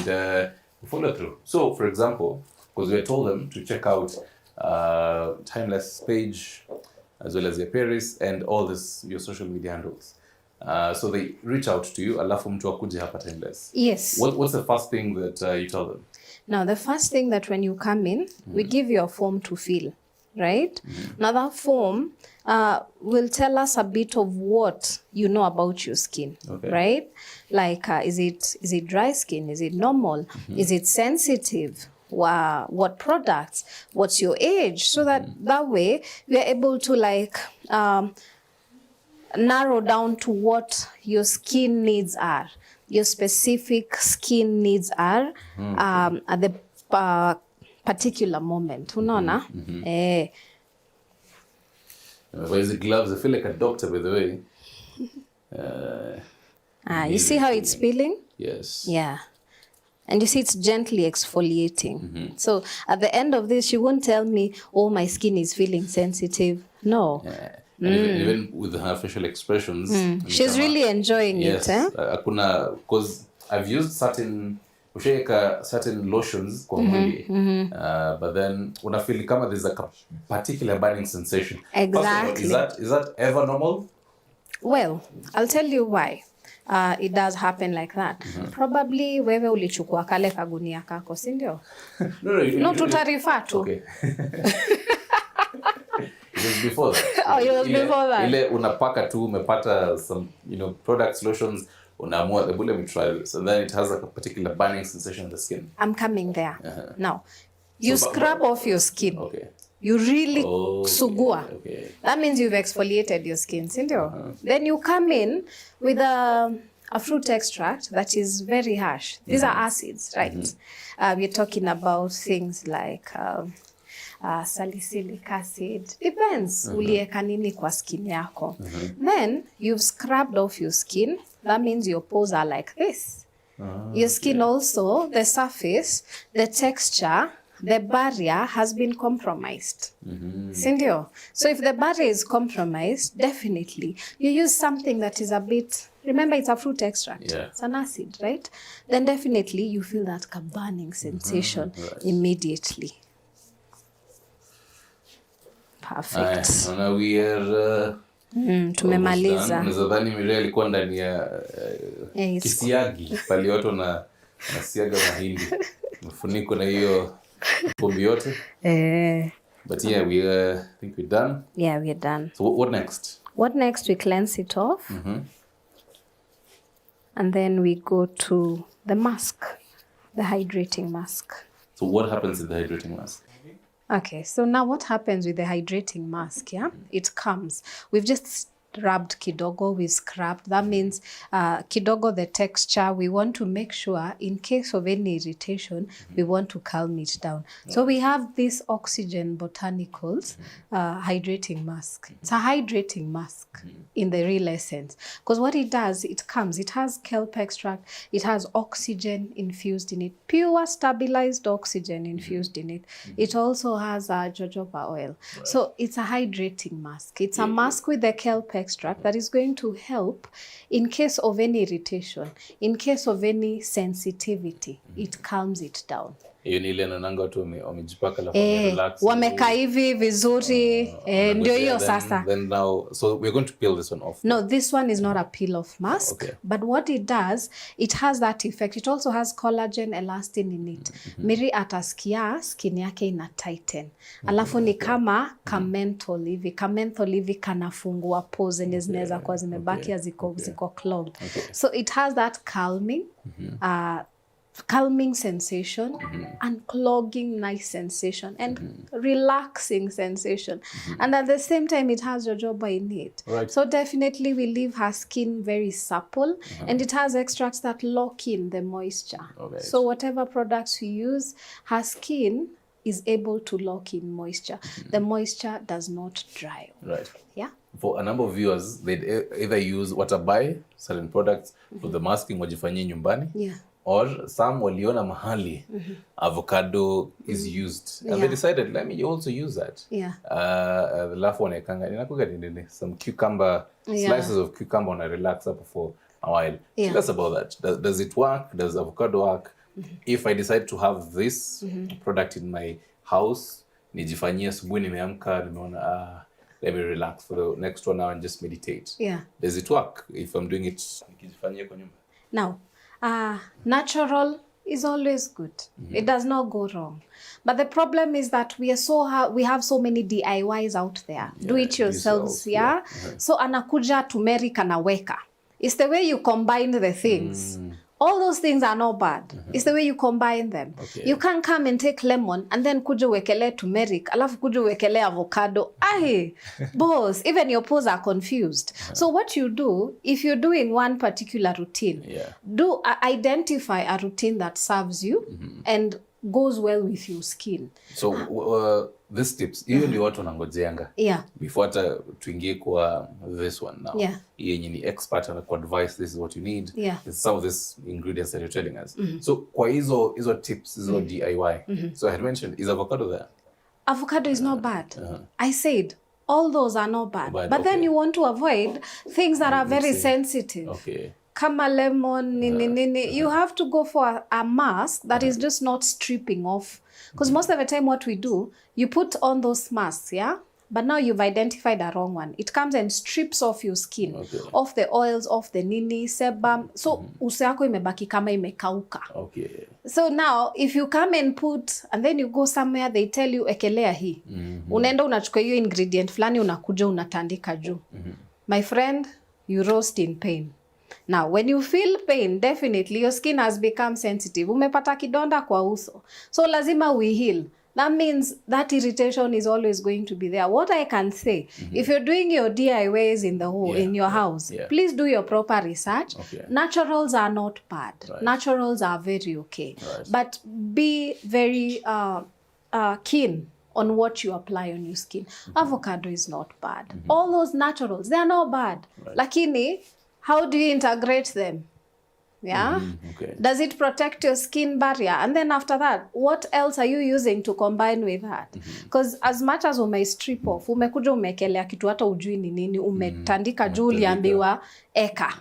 S1: follow through. So, for example, because we told them to check out Timeless page as well as your Paris and all this your social media handles. So they reach out to you, alafu mtu akuje hapa Timeless.
S3: Yes.
S1: What's the first thing that you tell them?
S3: Now, the first thing that when you come in, we give you a form to fill, right? Now, that form will tell us a bit of what you know about your skin, right? Like, is it dry skin? Is it normal? Is it sensitive? What products? What's your age? So that way we are able to narrow down to what your skin needs are, your specific skin needs are at the particular moment. Unaona?
S1: Where's the gloves? I feel like a doctor, by the way.
S3: You see how it's peeling?
S1: Yes.
S3: Yeah. And you see it's gently exfoliating. So at the end of this, you won't tell me, oh, my skin is feeling sensitive. No.
S1: And even with her facial expressions.
S3: She's really enjoying it.
S1: Akuna, because I've used certain lotions kwa mwili, but then una feel kama there's a particular burning sensation.
S3: Exactly.
S1: All, is that ever normal?
S3: Well, I'll tell you why. It does happen like that. Probably wewe ulichukua kale kagunia kako, si ndio?
S1: No,
S3: tutarifaa tu.
S1: Okay. It was before that.
S2: Oh, it was before that.
S1: Ile unapaka tu umepata some, products, lotions, unaamua, let me try this. And then it has like a particular burning sensation on the skin.
S3: I'm coming there. Now, you scrub off your skin.
S1: Okay.
S3: You really sugua.
S1: Okay.
S3: That means you've exfoliated your skin, Then you come in with a fruit extract that is very harsh. These are acids, right? We're talking about things like salicylic acid. Depends. Ulieka nini kwa skin yako. Then you've scrubbed off your skin. That means your pores are like this. Your skin also, the surface, the texture, the barrier has been compromised. Sindio? So if the barrier is compromised, definitely you use something that is a bit, remember it's a fruit extract.
S1: Yeah.
S3: It's an acid, right? Then definitely you feel that burning sensation immediately. Perfect.
S1: Now we are
S3: tumemaliza.
S1: Nadhani Miriam alikuwa ndani ya kisiagi pale watu na siaga mahindi. Mfuniko na hiyo pombe yote. But yeah, I think we're done.
S3: Yeah, we're done.
S1: So what next?
S3: What next? We cleanse it off. And then we go to the mask, the hydrating mask.
S1: So what happens in the hydrating mask?
S3: Okay, so now what happens with the hydrating mask, yeah? It comes. We've just rubbed kidogo, we've scrubbed. That means kidogo, the texture, we want to make sure in case of any irritation, we want to calm it down. So we have this Oxygen Botanicals hydrating mask. It's a hydrating mask in the real essence. Because what it does, it has kelp extract, it has oxygen infused in it, pure stabilized oxygen infused in it. It also has jojoba oil. Right. So it's a hydrating mask. It's a mask with the kelp extract that is going to help in case of any irritation, in case of any sensitivity, it calms it down.
S1: Hiyo ni ile nananga watu wamejipaka la relax.
S3: Wamekaa hivi vizuri, ndio hiyo sasa.
S1: Then now, so we're going to peel this one off.
S3: No, this one is not a peel-off mask. Okay. But what it does, it has that effect. It also has collagen, elastin in it. Miri ataskia skin yake ina tighten. Alafu ni kama kamenthol hivi. Kamenthol hivi kanafungua pores zenye zinaweza kuwa zimebaki ziko clogged. So it has that calming sensation, unclogging nice sensation, and relaxing sensation. And at the same time, it has jojoba in it. Right. So definitely we leave her skin very supple, and it has extracts that lock in the moisture. Okay. So whatever products we use, her skin is able to lock in moisture. The moisture does not dry. Right. Yeah.
S1: For a number of viewers, they either use buy certain products for the masking wajifanyie nyumbani. Yeah. Or some waliona mahali avocado is used. And they decided, let me also use that. Yeah. The last one, some cucumber, slices of cucumber when I relax up for a while. Yeah. So that's about that. Does it work? Does avocado work? If I decide to have this product in my house, nijifanyia asubuhi nimeamka, nimeona let me relax for the next 1 hour and just meditate. Yeah. Does it work if I'm doing it nikijifanyia kwa nyumba?
S3: Now, natural is always good. It does not go wrong. But the problem is that we have so many DIYs out there. Do it yourselves, yeah? So anakuja turmeric anaweka. It's the way you combine the things. All those things are not bad. It's the way you combine them. Okay. You can't come and take lemon and then kuja wekele turmeric, alafu kuja wekele avocado. Aye, boss, even your pores are confused. So what you do, if you're doing one particular routine, identify a routine that serves you and goes well with your skin.
S1: So these tips, even the watu wanangojeanga. Yeah. Before tuingie kwa this one now. Yeah. Yenye ni expert and advice, this is what you need. Yeah. Some of these ingredients that you're telling us. So kwa hizo tips, hizo DIY. So I had mentioned, is avocado there?
S3: Avocado is not bad. I said, all those are not bad. But then you want to avoid things that are very sensitive. Okay. Kama lemon, you have to go for a mask that is just not stripping off. Because most of the time what we do, you put on those masks, yeah? but now you've identified a wrong one. It comes and strips off your skin,
S1: Okay.
S3: off the oils, off the nini, sebum. So uso yako imebaki kama imekauka.
S1: Okay.
S3: So now if you come and put, and then you go somewhere, they tell you ekelea hii. Unaenda unachukua hiyo ingredient fulani unakuja unatandika juu. My friend, you roast in pain. Now, when you feel pain, definitely your skin has become sensitive. Umepata kidonda kwa uso. So lazima we heal. That means that irritation is always going to be there. What I can say, if you're doing your DIYs in the whole, in your house, please do your proper research.
S1: Okay.
S3: Naturals are not bad.
S1: Right.
S3: Naturals are very okay.
S1: Right.
S3: But be very keen on what you apply on your skin. Avocado is not bad. All those naturals, they are not bad.
S1: Right.
S3: Lakini, how do you integrate them? Yeah?
S1: Okay.
S3: Does it protect your skin barrier? And then after that, what else are you using to combine with that? Because as much as strip off, umekuja umekelea kitu hata ujui ni nini, umetandika juu uliambiwa eka.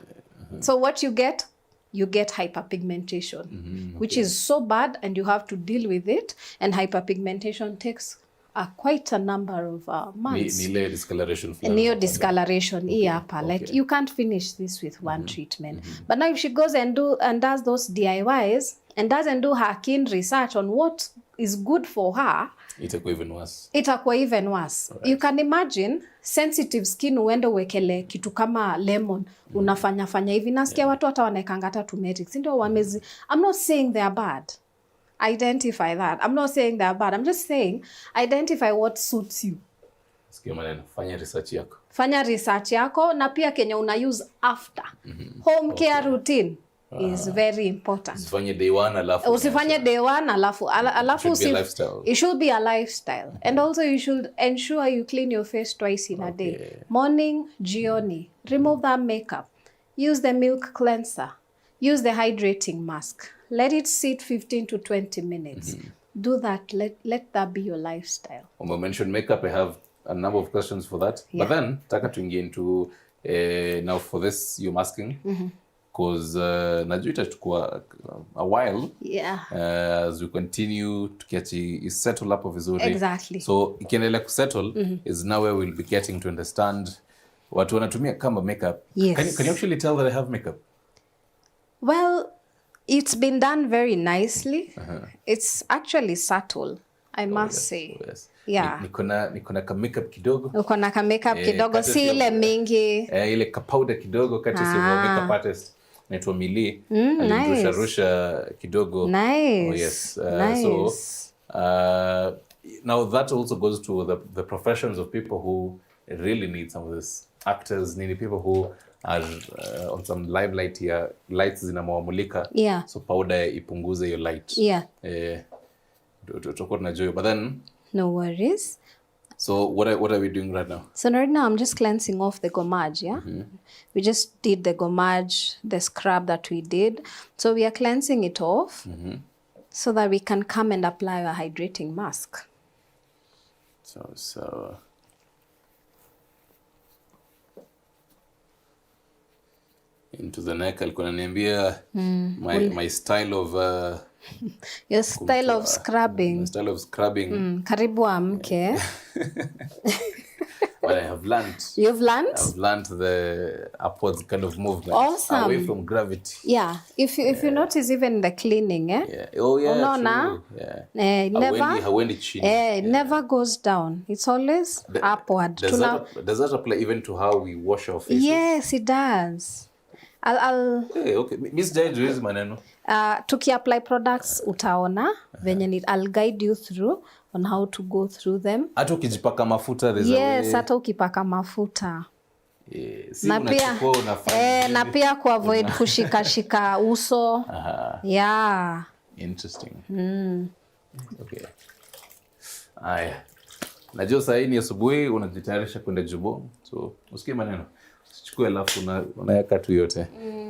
S3: So what you get hyperpigmentation, which is so bad, and you have to deal with it. And hyperpigmentation takes quite a number of months.
S1: Nile discoloration.
S3: Neo discoloration, like you can't finish this with one treatment. But now if she goes and does those DIYs and doesn't do her keen research on what is good for her,
S1: itakuwa even worse.
S3: Right. You can imagine sensitive skin, uende uwekele kitu kama lemon, unafanya hivi. Nasikia watu hata wanaekanga hata turmeric. I'm not saying they are bad. Identify that. I'm not saying they're bad. I'm just saying identify what suits you.
S1: Sikia maneno, fanya research yako.
S3: Fanya research yako na pia kenye una use after. Home care routine is very important.
S1: Usifanye day one alafu.
S3: Usifanye day one alafu.
S1: It should be a lifestyle.
S3: It should be a lifestyle. And also you should ensure you clean your face twice in a day. Morning, jioni. Remove that makeup. Use the milk cleanser. Use the hydrating mask. Let it sit 15 to 20 minutes. Do that. Let that be your lifestyle.
S1: When we mentioned makeup, I have a number of questions for that.
S3: Yeah.
S1: But then, taka tuingie into now for this you're masking, because najua itachukua a while.
S3: Yeah.
S1: As we continue to get you settle up vizuri.
S3: Exactly.
S1: So ikiendelea kusettle is now where we'll be getting to understand watu wanatumia kama makeup.
S3: Yes.
S1: Can you actually tell that I have makeup?
S3: Well, it's been done very nicely. It's actually subtle, I must say.
S1: Yes.
S3: Yeah.
S1: Niko ka makeup kidogo.
S3: Uko na ka makeup kidogo, si ile mingi.
S1: Ile ka powder kidogo kati si makeup artist. Naitwa Mili. Rusha kidogo.
S3: Nice.
S1: Oh yes.
S3: Nice.
S1: So now that also goes to the professions of people who really need some of this. Actors, people who are on some limelight here, lights zinamwamulika.
S3: Yeah.
S1: So powder ipunguze your light.
S3: Yeah.
S1: But then,
S3: no worries.
S1: So what are we doing right now?
S3: So right now I'm just cleansing off the gommage, yeah? We just did the gommage, the scrub that we did. So we are cleansing it off so that we can come and apply a hydrating mask.
S1: So into the neck, alikuwa ananiambia my style of
S3: your style of scrubbing.
S1: My style of scrubbing.
S3: Karibu amke.
S1: But I have learned.
S3: You've learned?
S1: I've learned the upwards kind of movement.
S3: Awesome.
S1: Away from gravity.
S3: Yeah. If you notice even the cleaning,
S1: Yeah. Oh yeah.
S3: Unaona?
S1: Yeah.
S3: Never.
S1: Chini.
S3: It never goes down. It's always upward.
S1: Does that apply even to how we wash our faces?
S3: Yes, it does.
S1: Hey, okay. Miss Jaidu maneno.
S3: Tuki-apply products utaona venye I'll guide you through on how to go through them.
S1: Hata ukijipaka mafuta
S3: yes, hata ukipaka mafuta. Na pia kuavoid kushika uso. Yeah.
S1: Interesting. Okay. Aya. Najua saa hii ni asubuhi unajitayarisha kwenda jubo. So, usikie maneno. Chukua alafu unaweka tu yote.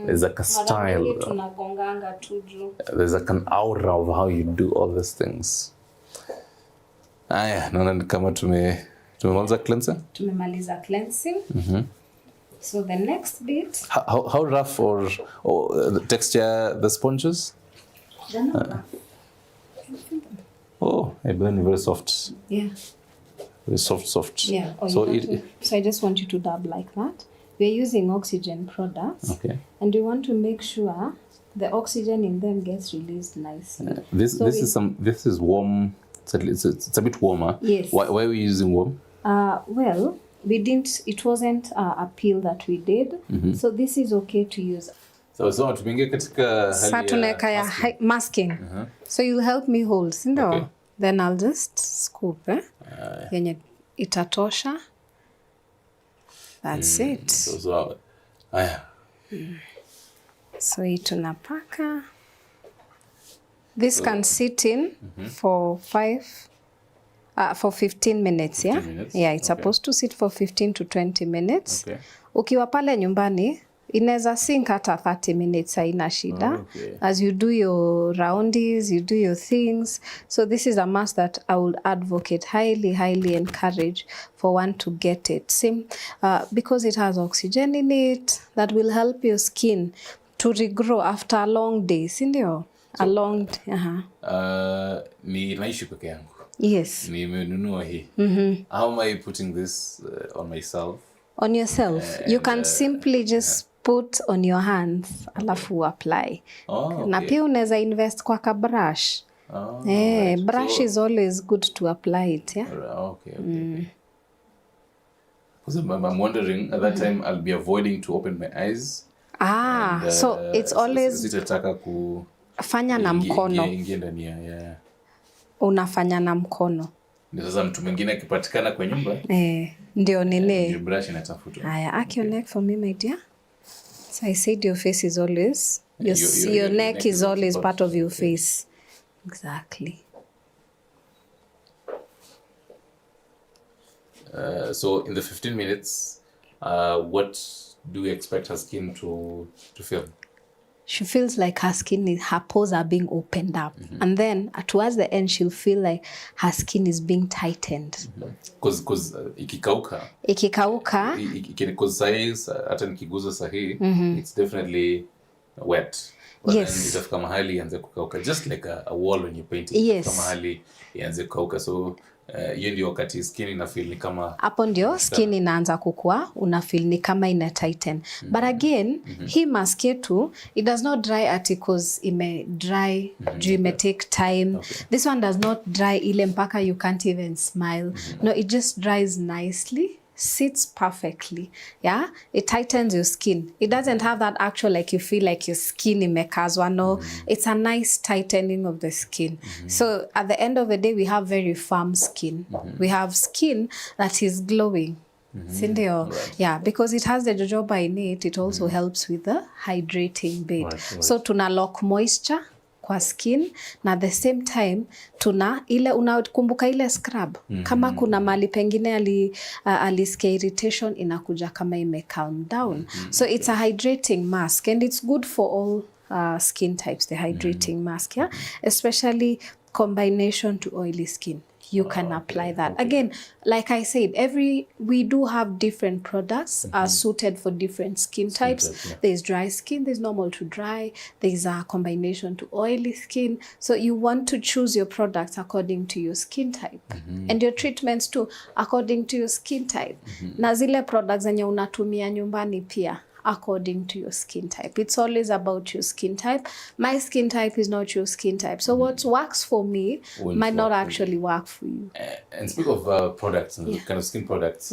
S1: There's like a style.
S3: Tunagonganga tu juu.
S1: There's like an aura of how you do all these things. Aya, naona kama tumemaliza cleansing? Tumemaliza
S3: cleansing. So the next bit.
S1: How rough or the texture the sponges?
S3: They're not rough.
S1: Oh, I believe very soft.
S3: Yeah.
S1: Very soft.
S3: Yeah.
S1: So
S3: so I just want you to dab like that. We're using oxygen products.
S1: Okay.
S3: And we want to make sure the oxygen in them gets released nicely.
S1: This is warm. It's a bit warmer.
S3: Yes.
S1: Why are we using warm?
S3: Well, it wasn't a peel that we did. So this is okay to use.
S1: So tumeingia katika hali
S3: tunaweka ya masking. So you'll help me hold, si ndio?
S1: Okay.
S3: Then I'll just scoop yenye itatosha. That's it. So hii tunapaka. This can sit in for 15 minutes, yeah?
S1: 15 minutes?
S3: Yeah, it's supposed to sit for 15 to 20 minutes.
S1: Okay.
S3: Ukiwa pale nyumbani, inaweza sink hata 30 minutes, haina shida.
S1: Okay.
S3: As you do your roundies, you do your things. So this is a must that I would advocate, highly encourage for one to get it. Same, because it has oxygen in it, that will help your skin to regrow after a long day, si ndio? A long
S1: ni naishi peke yangu.
S3: Yes.
S1: Nimenunua hii. How am I putting this on myself?
S3: On yourself. You can simply just put on your hands, alafu apply.
S1: Okay.
S3: Na pia unaweza invest kwa ka brush.
S1: Right.
S3: Brush is always good to apply it, yeah?
S1: Okay. Because I'm wondering, at that time, I'll be avoiding to open my eyes. And,
S3: so it's always
S1: sitataka
S3: fanya na mkono.
S1: Ingie ndani ya.
S3: Unafanya na mkono.
S1: Ndio sasa mtu mwingine akipatikana kwa nyumba.
S3: Ndio nene.
S1: Ndio brush inatafutwa.
S3: Haya, arc your neck for me, my dear. So I said your face is always your neck is always part of your face. Exactly.
S1: So in the 15 minutes, what do we expect her skin to feel?
S3: She feels like her her pores are being opened up. And then towards the end, she'll feel like her skin is being tightened.
S1: Because ikikauka, hata nikiguza sahi, it's definitely wet. But
S3: yes.
S1: Then itafika mahali ianze kukauka, just like a wall when you're painting.
S3: Yes.
S1: Kama mahali ianze kukauka. So hiyo ndio wakati skin ina feel ni kama
S3: hapo ndio skin inaanza kukua, una feel ni kama ina tighten. But again, hii mask yetu, it does not dry articles ime dry, ime take time. Okay. This one does not dry ile mpaka you can't even smile. No, it just dries nicely. Sits perfectly, yeah? It tightens your skin. It doesn't have that actual like you feel like your skin imekazwa. No, it's a nice tightening of the skin. So at the end of the day, we have very firm skin. We have skin that is glowing. Sindio? Right. Yeah, because it has the jojoba in it, it also helps with the hydrating bit. Right. So tuna lock moisture kwa skin, na at the same time tuna ile unakumbuka ile scrub kama kuna mali pengine alisikia irritation inakuja kama ime calm down. So it's a hydrating mask and it's good for all skin types, the hydrating mask, yeah, especially combination to oily skin. You can apply that. Okay. Again, like I said, we do have different products suited for different skin types. Yeah. There's dry skin, there's normal to dry, there's a combination to oily skin. So you want to choose your products according to your skin type. And your treatments too, according to your skin type. Na zile products zenye unatumia nyumbani pia, according to your skin type. It's always about your skin type. My skin type is not your skin type. So what works for me might not actually work for you.
S1: And speak of products and kind of skin products.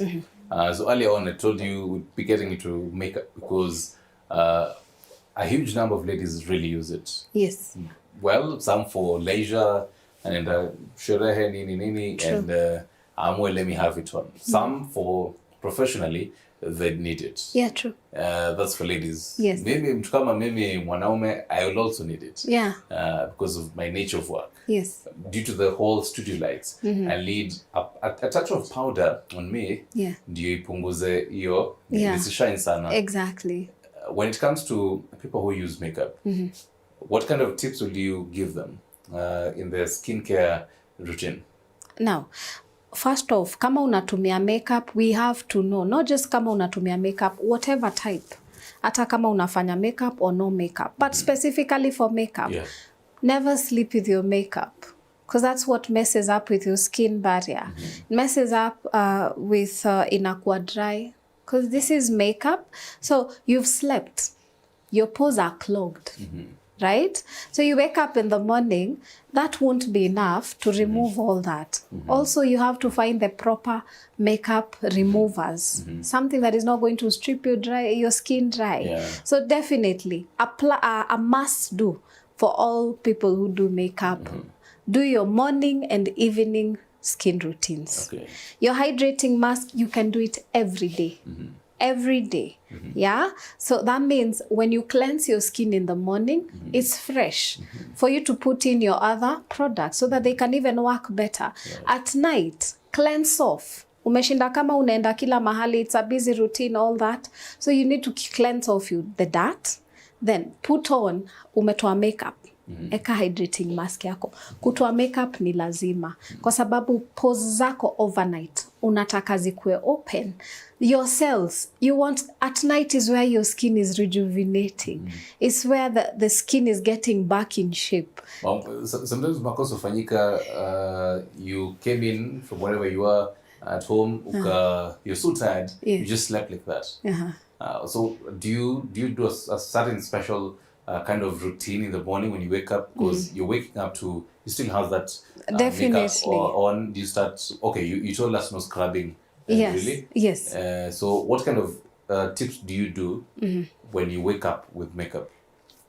S1: So earlier on I told you we'd be getting into makeup because a huge number of ladies really use it.
S3: Yes.
S1: Well, some for leisure and sherehe nini and let me have it on. Some for professionally, they need it.
S3: Yeah, true.
S1: That's for ladies.
S3: Yes.
S1: Maybe mtu kama mimi mwanaume, I will also need it.
S3: Yeah.
S1: Because of my nature of work.
S3: Yes.
S1: Due to the whole studio lights, I need a touch of powder on me.
S3: Yeah.
S1: Ndio ipunguze hiyo nisishine sana.
S3: Exactly.
S1: When it comes to people who use makeup, what kind of tips would you give them in their skincare routine? Now,
S3: first off, kama unatumia makeup, we have to know, not just kama unatumia makeup, whatever type. Hata kama unafanya makeup or no makeup. But specifically for makeup, never sleep with your makeup. because that's what messes up with your skin barrier. It messes up with inakuwa dry, because this is makeup. So you've slept, your pores are clogged, right? So you wake up in the morning, that won't be enough to remove all that. Also, you have to find the proper makeup removers, something that is not going to strip your skin dry.
S1: Yeah.
S3: So definitely, a must do for all people who do makeup. Do your morning and evening skin routines.
S1: Okay.
S3: Your hydrating mask, you can do it every day. Every day. Yeah. So that means when you cleanse your skin in the morning, it's fresh for you to put in your other products so that they can even work better. At night, cleanse off. Umeshinda kama unaenda kila mahali, it's a busy routine, all that. So you need to cleanse off the dirt. Then put on, umetoa makeup. Eka hydrating mask yako. Kutoa makeup ni lazima. Kwa sababu pores zako overnight, unataka zikuwe open. Your cells, you want, at night is where your skin is rejuvenating. It's where the skin is getting back in shape.
S1: Sometimes makosa hufanyika, you came in from wherever you are at home, you're so tired, you just slept like that. So do you do a certain special kind of routine in the morning when you wake up? Because you're waking up to, you still have that makeup on. Do you start, okay, you told us no scrubbing.
S3: Yes.
S1: Really?
S3: Yes.
S1: So what kind of tips do you do when you wake up with makeup?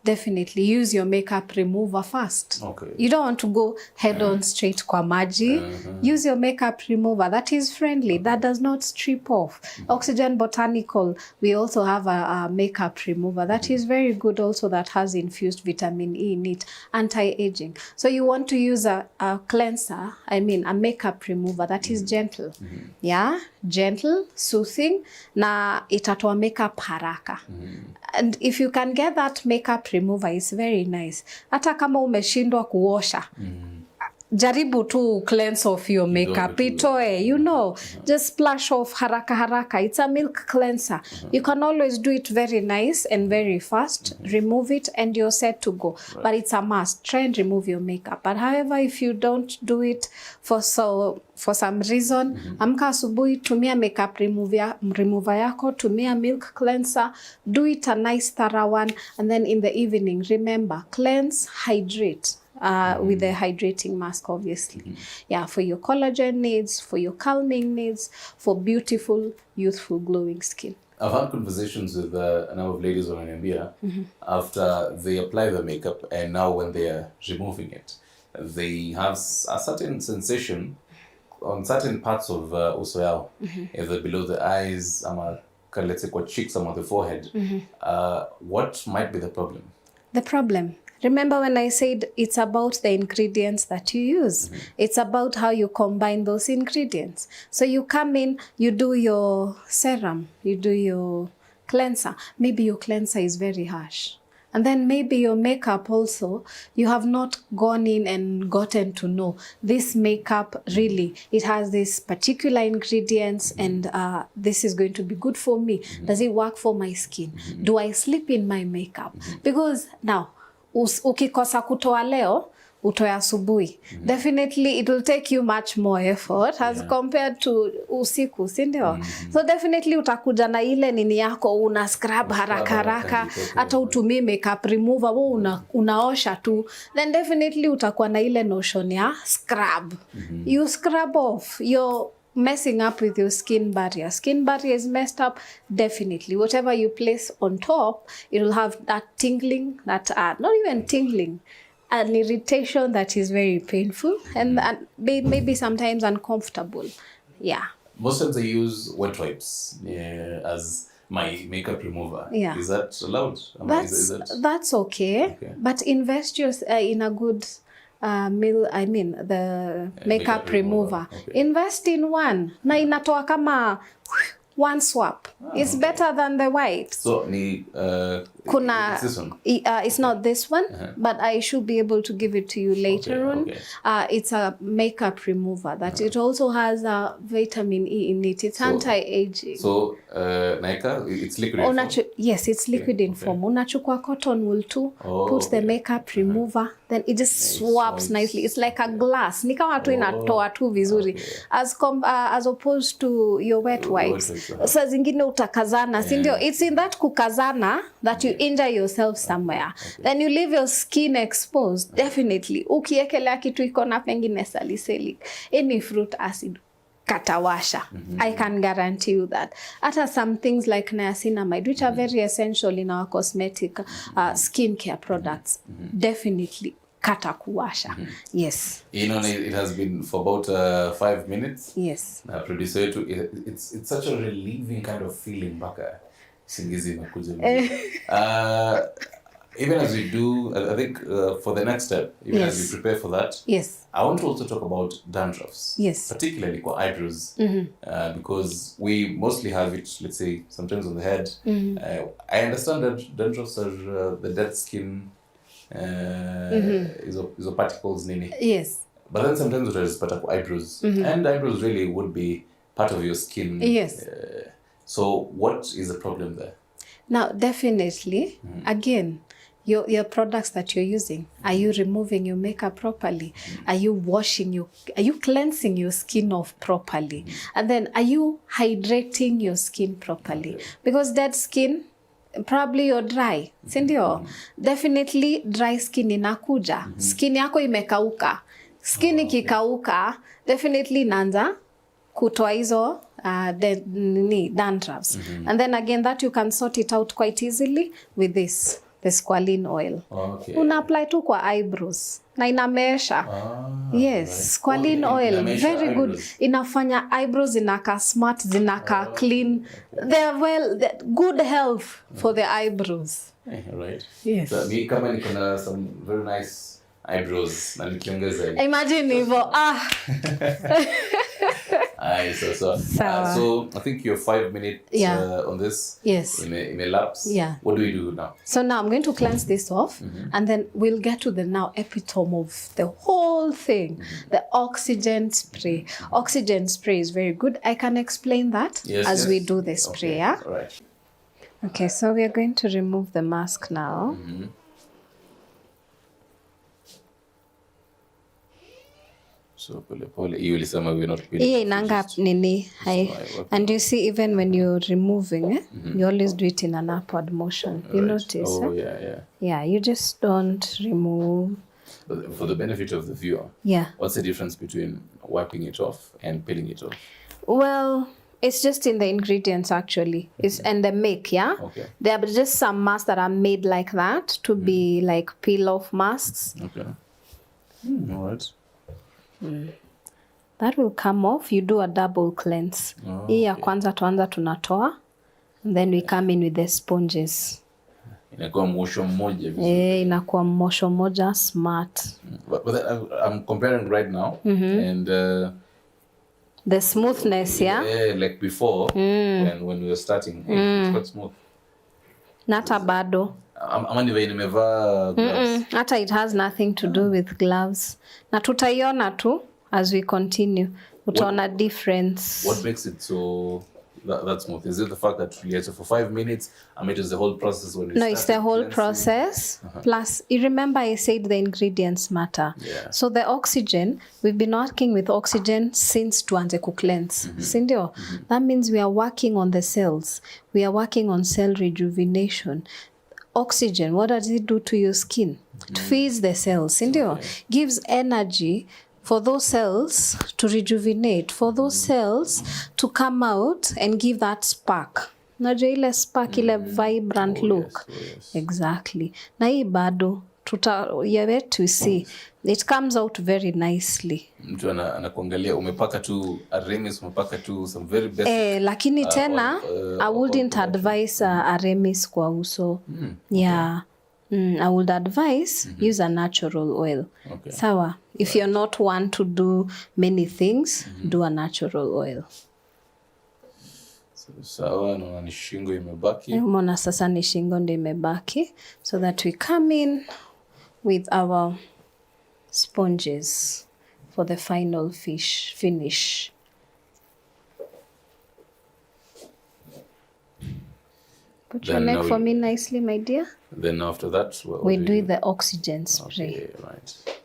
S3: Definitely use your makeup remover first.
S1: Okay.
S3: You don't want to go head on straight kwa maji. Use your makeup remover. That is friendly. That does not strip off. Oxygen Botanical, we also have a makeup remover. That is very good also, that has infused vitamin E in it, anti-aging. So you want to use a cleanser, a makeup remover that is gentle. Yeah, gentle, soothing, na itatoa makeup haraka. And if you can get that makeup remover, it's very nice. Hata kama umeshindwa kuosha, jaribu tu cleanse off your makeup. Itoe, just splash off haraka haraka. It's a milk cleanser. You can always do it very nice and very fast. Remove it and you're set to go. But it's a must. Try and remove your makeup. But however, if you don't do it for some reason, amka asubuhi, tumia makeup remover yako, tumia milk cleanser, do it a nice thorough one, and then in the evening, remember, cleanse, hydrate. With the hydrating mask, obviously. Yeah, for your collagen needs, for your calming needs, for beautiful, youthful, glowing skin.
S1: I've had conversations with a number of ladies on Anambia after they apply the makeup, and now when they are removing it, they have a certain sensation on certain parts of uso yao, either below the eyes, let's say cheeks, some of the forehead. What might be the problem?
S3: The problem, remember when I said it's about the ingredients that you use. It's about how you combine those ingredients. So you come in, you do your serum, you do your cleanser. Maybe your cleanser is very harsh. And then maybe your makeup also, you have not gone in and gotten to know this makeup really, it has these particular ingredients and this is going to be good for me. Does it work for my skin? Do I sleep in my makeup? Because now, ukikosa kutoa leo, utoe asubuhi. Definitely it will take you much more effort as compared to usiku, si ndio? So definitely utakuja na ile nini yako, una scrub haraka haraka, hata utumie makeup remover, unaosha tu. Then definitely utakuwa na ile notion ya scrub. You scrub off, you're messing up with your skin barrier. Skin barrier is messed up, definitely. Whatever you place on top, it will have that tingling, that not even tingling, an irritation that is very painful and maybe sometimes uncomfortable. Yeah.
S1: Most times I use wet wipes as my makeup remover.
S3: Yeah.
S1: Is that allowed?
S3: That's okay. But invest in a good the makeup remover. Okay. Invest in one. Na inatoa kama one swap. It's better than the white.
S1: So it's this one?
S3: It's not this one, but I should be able to give it to you later on.
S1: Okay.
S3: It's a makeup remover that it also has a vitamin E in it. It's anti-aging.
S1: So Naika, it's liquid in form?
S3: Yes, it's liquid in form. Unachukua cotton wool too, put the makeup remover, then it just swaps nicely. It's like a glass. Ni kama tu inatoa tu vizuri. As opposed to your wet wipes. Saa zingine utakazana, si ndio? It's in that kukazana that you injure yourself somewhere. Then you leave your skin exposed. Definitely. Ukiekelea kitu iko na pengine salicylic, any fruit acid, katawasha. I can guarantee you that. Hata some things like niacinamide, which are very essential in our cosmetic skincare products, definitely katakuwasha. Yes.
S1: You know, it has been for about 5 minutes.
S3: Yes.
S1: Producer, it's such a relieving kind of feeling. Baka singizi inakuja. Even as we do, I think for the next step, even as we prepare for that,
S3: yes,
S1: I want to also talk about dandruffs.
S3: Yes.
S1: Particularly for eyebrows, because we mostly have it, let's say, sometimes on the head. I understand that dandruffs are the dead skin, is a particles nini.
S3: Yes.
S1: But then sometimes it is part of eyebrows, and eyebrows really would be part of your skin.
S3: Yes.
S1: So what is the problem there?
S3: Now, definitely, again, your products that you're using, are you removing your makeup properly? Are you are you cleansing your skin off properly? And then are you hydrating your skin properly? Because dead skin, probably you're dry, sindio? Definitely dry skin inakuja. Skin yako imekauka. Skin ikikauka, definitely inaanza kutoa hizo dandruffs. And then again, that you can sort it out quite easily with this, the squalene oil.
S1: Okay.
S3: Una apply tu kwa eyebrows na inameesha. Yes, right. Squalene oil, very good. Inafanya eyebrows zinaka smart, zinaka clean. They're good health for the eyebrows.
S1: Right.
S3: Yes.
S1: So, me kama niko na some very nice eyebrows na nikiongeza.
S3: Imagine hivyo.
S1: So I think you're 5 minutes on this.
S3: Yes.
S1: In a lapse.
S3: Yeah.
S1: What do we do now?
S3: So now I'm going to cleanse this off, and then we'll get to the now epitome of the whole thing, the oxygen spray. Oxygen spray is very good. I can explain that as we do the spray.
S1: Okay.
S3: Yeah.
S1: All right.
S3: Okay, so we are going to remove the mask now.
S1: So you will say we're not
S3: inanga nini. And you see, even when you're removing, you always do it in an upward motion. You notice?
S1: Oh, yeah.
S3: Yeah, you just don't remove.
S1: But for the benefit of the viewer, what's the difference between wiping it off and peeling it off?
S3: Well, it's just in the ingredients actually. It's and the make,
S1: Okay.
S3: There are just some masks that are made like that to be like peel off masks.
S1: Okay. All right.
S3: That will come off. You do a double cleanse. Hii ya kwanza tuanza tunatoa, and then we come in with the sponges.
S1: Inakuwa mwosho mmoja vizuri.
S3: Inakuwa mwosho mmoja smart.
S1: But I'm comparing right now and
S3: the smoothness,
S1: like before when we were starting, it's quite smooth.
S3: Nata bado.
S1: Ama niwe nimevaa gloves.
S3: Hata it has nothing to do with gloves. Na tutaiona tu as we continue. Utaona difference.
S1: What makes it so that smooth? Is it the fact that you for 5 minutes? I mean, it's the whole process when you
S3: it's the whole process. Plus, you remember I said the ingredients matter.
S1: Yeah.
S3: So the oxygen, we've been working with oxygen since tuanze ku cleanse. Sindio? That means we are working on the cells. We are working on cell rejuvenation. Oxygen, what does it do to your skin? It feeds the cells, gives energy for those cells to rejuvenate, for those cells to come out and give that spark. Najua ile spark, ile vibrant look.
S1: Yes.
S3: Exactly. Na hii bado, yet to see. It comes out very nicely.
S1: Mtu anakuangalia umepaka tu Aremis, umepaka tu some very basic.
S3: Lakini tena I wouldn't advise Aremis kwa uso. Yeah. I would advise use a natural oil.
S1: Okay.
S3: Sawa. If you're not one to do many things, do a natural oil.
S1: Sawa, naona ni shingo imebaki.
S3: Umeona sasa ni shingo ndio imebaki, so that we come in with our sponges for the final finish. Put your neck for me nicely, my dear.
S1: Then after that,
S3: we do the oxygen spray.
S1: Okay, right.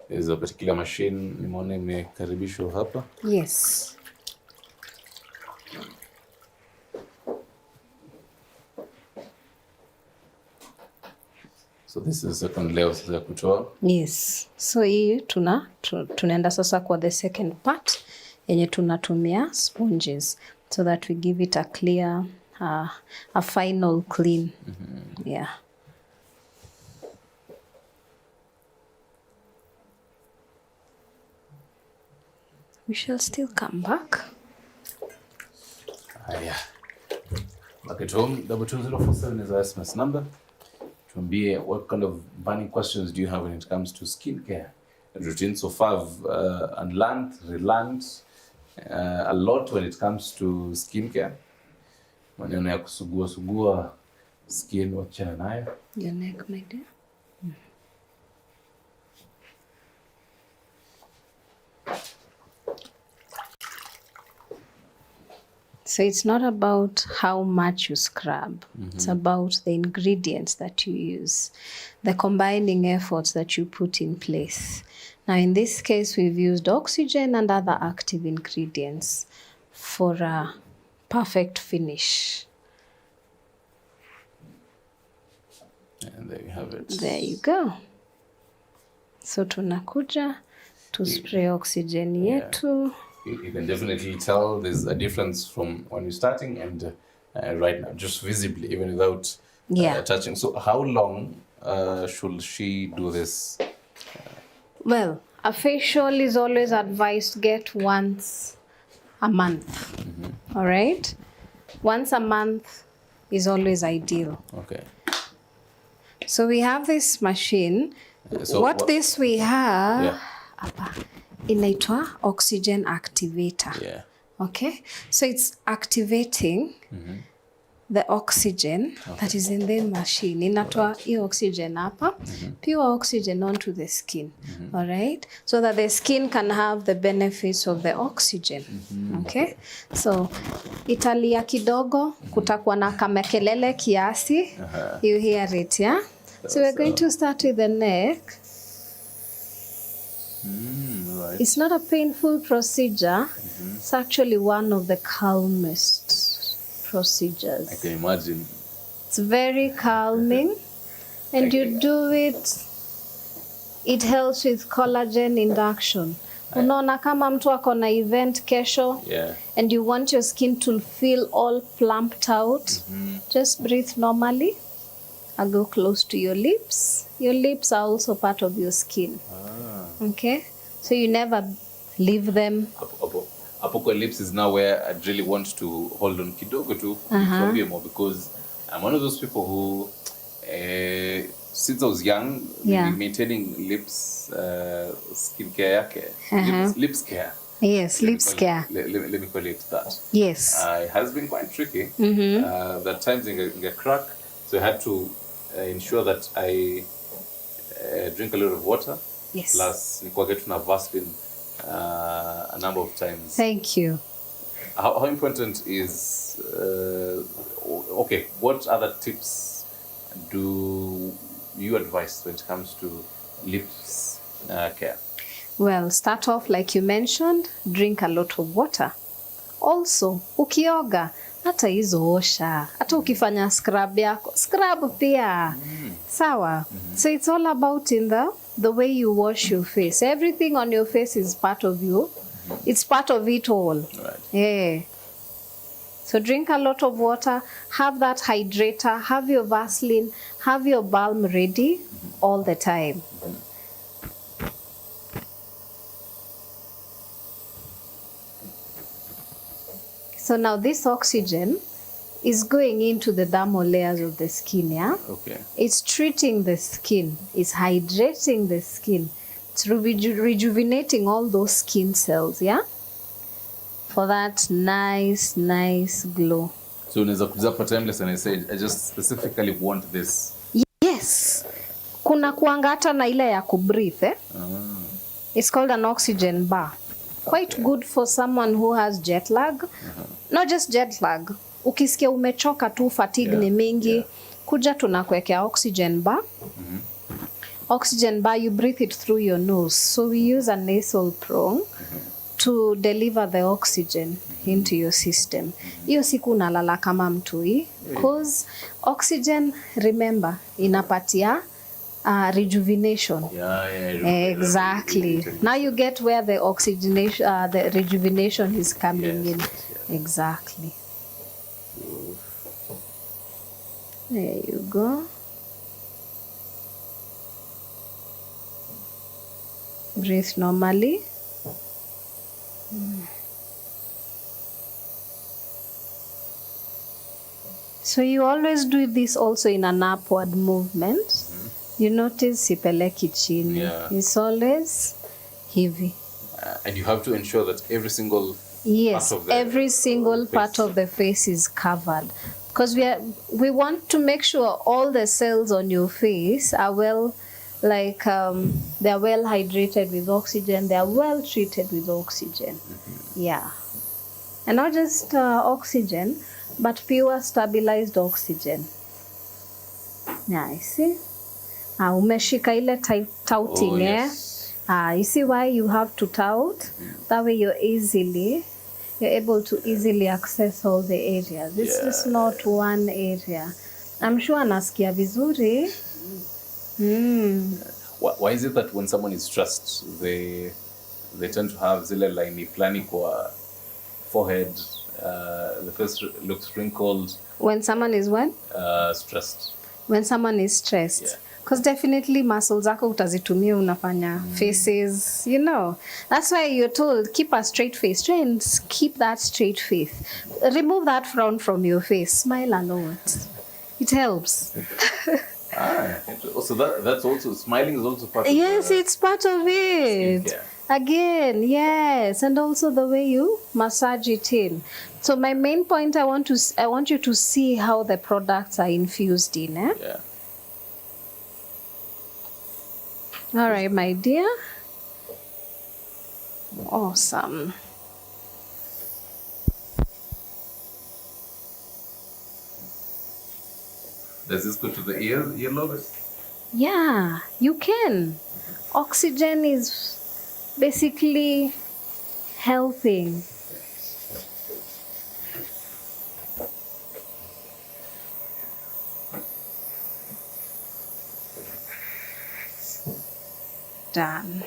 S1: Is a particular machine nimeona imekaribishwa hapa.
S3: Yes.
S1: So this is the second layer sasa kutoa.
S3: Yes. So hii tunaenda sasa kwa the second part yenye tunatumia sponges so that we give it a clear a final clean. Yeah. We shall still come back.
S1: Haya. Back at home, 22047 is our SMS number. Tuambie, what kind of burning questions do you have when it comes to skincare and routine? So far, I've unlearned, relearned a lot when it comes to skincare. Maneno ya kusugua skin, wachana nayo.
S3: Your neck, my dear. So it's not about how much you scrub. It's about the ingredients that you use, the combining efforts that you put in place. Now, in this case, we've used oxygen and other active ingredients for a perfect finish.
S1: And there you have it.
S3: There you go. So tunakuja to spray oxygen yetu.
S1: You can definitely tell there's a difference from when you're starting and right now, just visibly, even without touching. So how long should she do this?
S3: Well, a facial is always advised get once a month. All right? Once a month is always ideal.
S1: Okay.
S3: So we have this machine.
S1: So
S3: what this we have,
S1: Yeah.
S3: inaitwa oxygen activator.
S1: Yeah.
S3: Okay? So it's activating the oxygen that is in the machine. Inatoa hiyo oxygen hapa, pure oxygen onto the skin. All right? So that the skin can have the benefits of the oxygen. Okay? So italia kidogo, kutakuwa na kamekelele kiasi. You hear it, yeah? So we're going to start with the neck.
S1: Right.
S3: It's not a painful procedure. It's actually one of the calmest procedures.
S1: I can imagine.
S3: It's very calming. And you do it, it helps with collagen induction. Unaona kama mtu ako na event kesho and you want your skin to feel all plumped out, just breathe normally. I'll go close to your lips. Your lips are also part of your skin. Okay? So you never leave them.
S1: Hapo kwa lips is now where I really want to hold on kidogo to more because I'm one of those people who, since I was young, maintaining lips, skincare yake, lips care.
S3: Yes, lips care.
S1: Let me call it that.
S3: Yes.
S1: It has been quite tricky. That times in a crack, so I had to ensure that I drink a lot of water.
S3: Yes.
S1: Plus, nikuwa get na Vaseline a number of times.
S3: Thank you.
S1: How important is okay? What other tips do you advise when it comes to lips care?
S3: Well, start off like you mentioned, drink a lot of water. Also, ukioga, hata hizo osha. Hata ukifanya scrub yako, scrub pia. Sawa. So it's all about in the way you wash your face. Everything on your face is part of you. It's part of it all.
S1: Right.
S3: Yeah. So drink a lot of water, have that hydrator, have your Vaseline, have your balm ready all the time. So now this oxygen is going into the dermal layers of the skin, yeah?
S1: Okay.
S3: It's treating the skin, it's hydrating the skin, it's rejuvenating all those skin cells, yeah? for that nice glow.
S1: So unaweza kuja for timeless and I say I just specifically want this.
S3: Yes. Kuna kuanga hata na ile ya kubreathe eh? It's called an oxygen bar. Quite good for someone who has jet lag. Not just jet lag. Ukisikia umechoka tu, fatigue ni mingi, kuja tunakuwekea oxygen bar. Oxygen bar, you breathe it through your nose. So we use a nasal prong to deliver the oxygen into your system. Hiyo siku unalala kama mtui. Because oxygen, remember, inapatia rejuvenation. Exactly. Now you get where the oxygenation, the rejuvenation is coming in. Exactly. There you go. Breathe normally. So you always do this also in an upward movement. You notice sipeleki chini. It's always heavy.
S1: And you have to ensure that every single
S3: part of the every single part of the face is covered. Because we want to make sure all the cells on your face are well, like they're well hydrated with oxygen, they're well treated with oxygen. Yeah. And not just oxygen, but pure stabilized oxygen. Yeah, you see? Umeshika ile touting, you see why you have to tout? That way you're able to easily access all the areas. This is not one area. I'm sure anasikia vizuri.
S1: Why is it that when someone is stressed, they tend to have zile line flani kwa forehead, the face looks wrinkled?
S3: When someone is what?
S1: Stressed.
S3: When someone is stressed. Because definitely muscles zako utazitumia unafanya faces, you know. That's why you're told keep a straight face. Try and keep that straight face. Remove that frown from your face. Smile a lot. It helps.
S1: So that's also, smiling is also part of
S3: it's part of it.
S1: skincare.
S3: Again, yes. And also the way you massage it in. So my main point, I want you to see how the products are infused in. All right, my dear. Awesome.
S1: Does this go to the earlobes?
S3: Yeah, you can. Oxygen is basically helping. Done.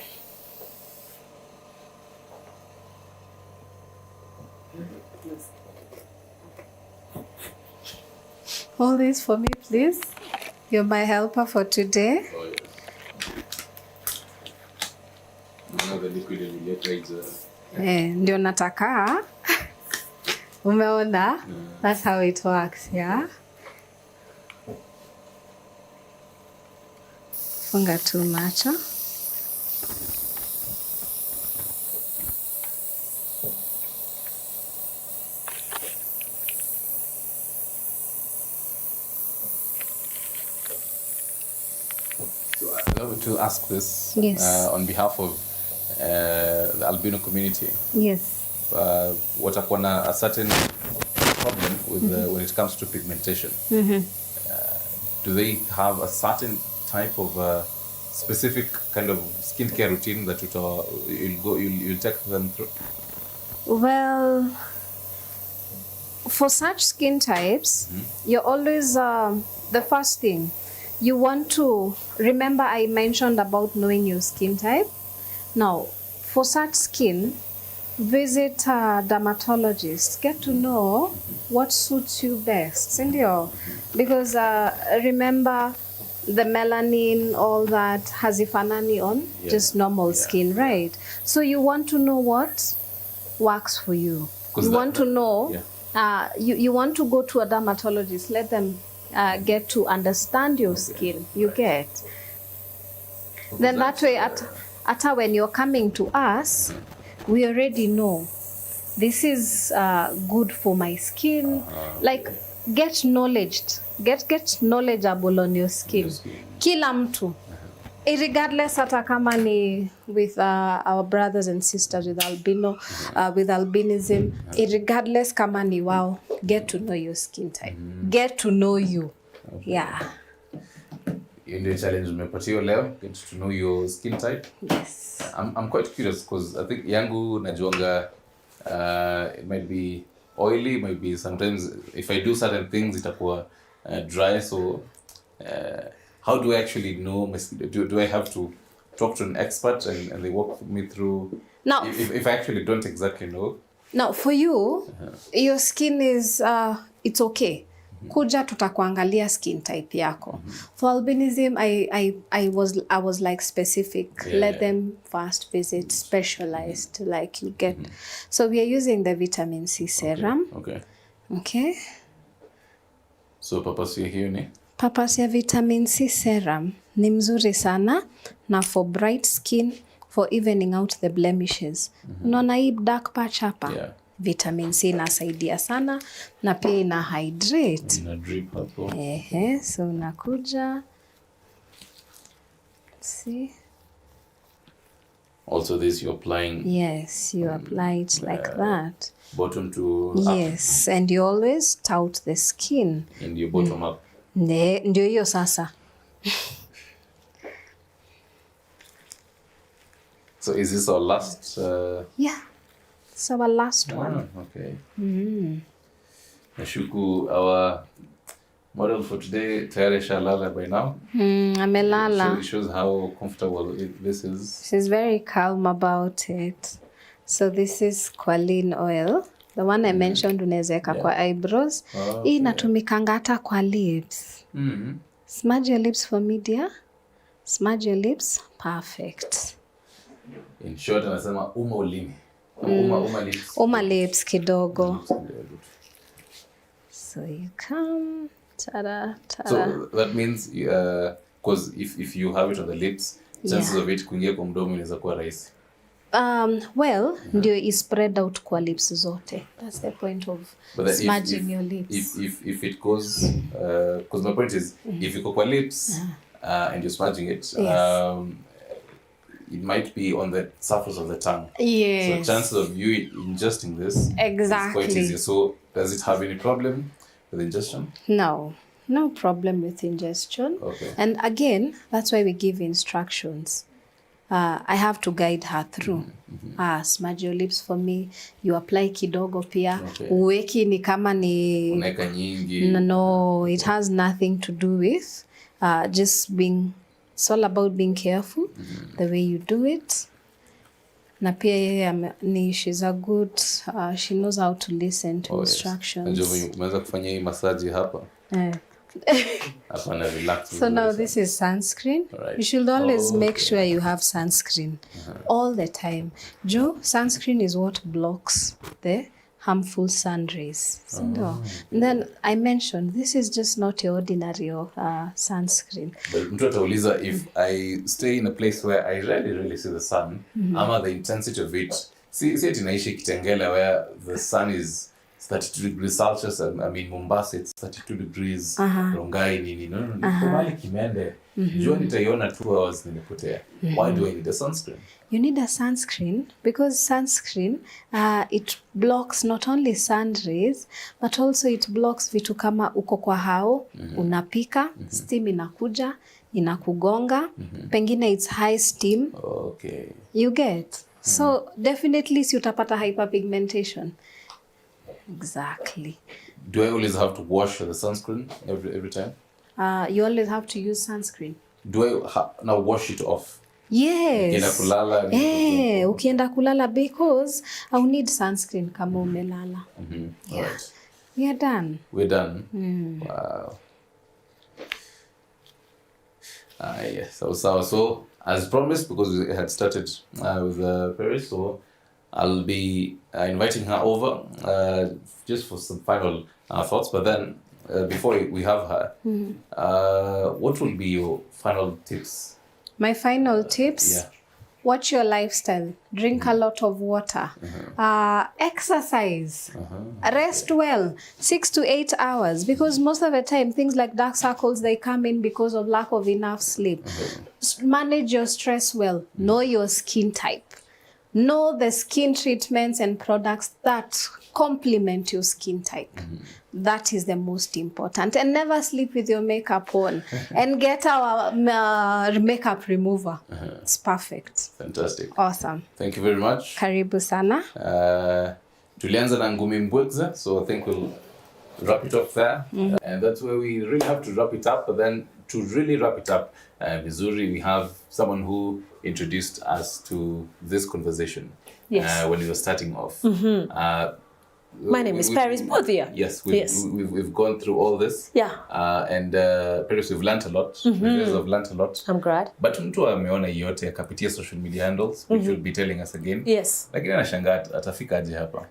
S3: Hold this for me, please. You're my helper for today.
S1: Oh, yes. Now the liquid
S3: Ndio nataka. Umeona? That's how it works, yeah? Funga tu macho.
S1: I love to ask this on behalf of the albino community.
S3: Yes.
S1: Watakuwa na a certain problem with when it comes to pigmentation. Do they have a certain type of specific kind of skincare routine that you'll take them through?
S3: Well, for such skin types, you're always the first thing you want to remember. I mentioned about knowing your skin type. Now, for such skin, visit a dermatologist. Get to know what suits you best, sindio? Because remember, the melanin, all that, hazifanani on just normal skin, right? So you want to know what works for you. You want to know, you want to go to a dermatologist, let them get to understand your skin, you get. Then that way, at when you're coming to us, we already know this is good for my skin. Like, get knowledgeable on your skin. Kila mtu. Regardless hata kama ni with our brothers and sisters with with albinism, regardless kama ni wao, get to know your skin type. Get to know you. Okay. Yeah.
S1: In the challenge umepatiwa leo, get to know your skin type.
S3: Yes.
S1: I'm quite curious because I think yangu najuanga it might be oily, might be sometimes if I do certain things itakuwa dry, so how do I actually know my skin? Do I have to talk to an expert and they walk me through? Now, if I actually don't exactly know.
S3: Now, for you, your skin is, it's okay. Kuja tutakuangalia skin type yako. For albinism, I was like specific. Let them first visit specialized, like you get. So we are using the vitamin C serum. Okay.
S1: So purpose here ni?
S3: Purpose ya vitamin C serum ni mzuri sana na for bright skin, for evening out the blemishes. Unaona hii dark patch hapa?
S1: Yeah.
S3: Vitamin C inasaidia sana na pia ina hydrate.
S1: Ina drip hapo.
S3: So unakuja. See?
S1: Also this you're applying.
S3: Yes, you apply it like that.
S1: Bottom to up.
S3: Yes, and you always tout the skin.
S1: And your bottom up.
S3: Ndio hiyo sasa.
S1: So is this our last?
S3: Yeah, it's our last one.
S1: Okay. Nashuku, our model for today, tayari shalala by now.
S3: Amelala.
S1: It shows how comfortable this is.
S3: She's very calm about it. So this is Qualine oil. The one I mentioned unaweka kwa eyebrows. Hii inatumikanga hata kwa lips. Smudge your lips for me, dear. Smudge your lips. Perfect.
S1: In short, anasema uma ulimi. Uma lips.
S3: Uma lips kidogo. So you come. Tada, tada.
S1: So that means, because if you have it on the lips, chances of it kuingia kwa mdomo inaweza kuwa rahisi.
S3: Well, ndio is spread out kwa lips zote. That's the point of smudging your lips.
S1: If it goes, because my point is, if you go kwa lips and you're smudging it, it might be on the surface of the tongue.
S3: Yes.
S1: So chances of you ingesting this is quite easy. So does it have any problem with ingestion?
S3: No problem with ingestion.
S1: Okay.
S3: And again, that's why we give instructions. I have to guide her through. Smudge your lips for me. You apply kidogo pia. Uweki ni kama ni...
S1: Unaweka nyingi.
S3: No, it has nothing to do with just being... It's all about being careful, the way you do it. Na pia yeye she's a good, she knows how to listen to instructions.
S1: Yes. Umeweza kufanya hii massage hapa.
S3: So now this is sunscreen. Right. You should always make sure you have sunscreen all the time. Joe, sunscreen is what blocks the harmful sun rays. And then I mentioned this is just not your ordinary sunscreen.
S1: But mtu atauliza, if I stay in a place where I really see the sun, ama the intensity of it, see it inaishi Kitengela where the sun is 32 degrees Celsius, I mean Mombasa it's 32 degrees, Rongai nini, no, kubali Kimende, jua nitaiona 2 hours nimepotea. Why do I need a sunscreen?
S3: You need a sunscreen because sunscreen, it blocks not only sun rays, but also it blocks vitu kama uko kwa hao, unapika, steam inakuja, inakugonga, pengine it's high steam.
S1: Okay.
S3: You get? So definitely si utapata hyperpigmentation. Exactly.
S1: Do I always have to wash the sunscreen every time?
S3: You always have to use sunscreen.
S1: Do I now wash it off?
S3: Yes.
S1: Ukienda kulala.
S3: Ukienda kulala because I need sunscreen kama umelala.
S1: Yeah. Right.
S3: We are done.
S1: We're done. Wow. Yes. So as promised, because we had started with Paris, so I'll be inviting her over just for some final thoughts. But then, before we have her, what will be your final tips?
S3: My final tips? watch your lifestyle, drink a lot of water, exercise, rest well, 6 to 8 hours, because most of the time things like dark circles, they come in because of lack of enough sleep. Manage your stress well, know your skin type. Know the skin treatments and products that complement your skin type. That is the most important. And never sleep with your makeup on. And get our makeup remover. It's perfect.
S1: Fantastic.
S3: Awesome.
S1: Thank you very much.
S3: Karibu sana.
S1: Tulianza na ngumi mbwekza, so I think we'll wrap it up there. And that's where we really have to wrap it up. But then to really wrap it up, vizuri, we have someone who introduced us to this conversation.
S2: Yes.
S1: When we were starting off.
S2: My name is Paris Bothia.
S1: Yes, we've gone through all this.
S2: Yeah.
S1: And Paris, we've learned a lot. We've learned a lot.
S2: I'm glad.
S1: But mtu ameona yote akapitia social media handles, which will be telling us again.
S2: Yes.
S1: Lakini anashangaa atafika aje hapa.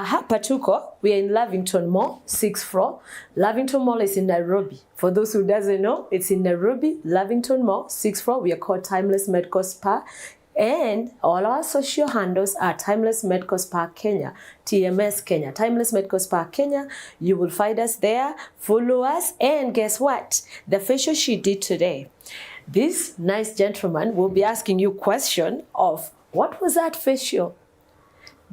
S2: Hapa tuko, we are in Lavington Mall, 6th floor. Lavington Mall is in Nairobi. For those who doesn't know, it's in Nairobi, Lavington Mall, 6th floor. We are called Timeless Medical Spa. And all our social handles are Timeless Medical Spa Kenya, TMS Kenya, Timeless Medical Spa Kenya. You will find us there, follow us, and guess what? The facial she did today. This nice gentleman will be asking you question of, what was that facial?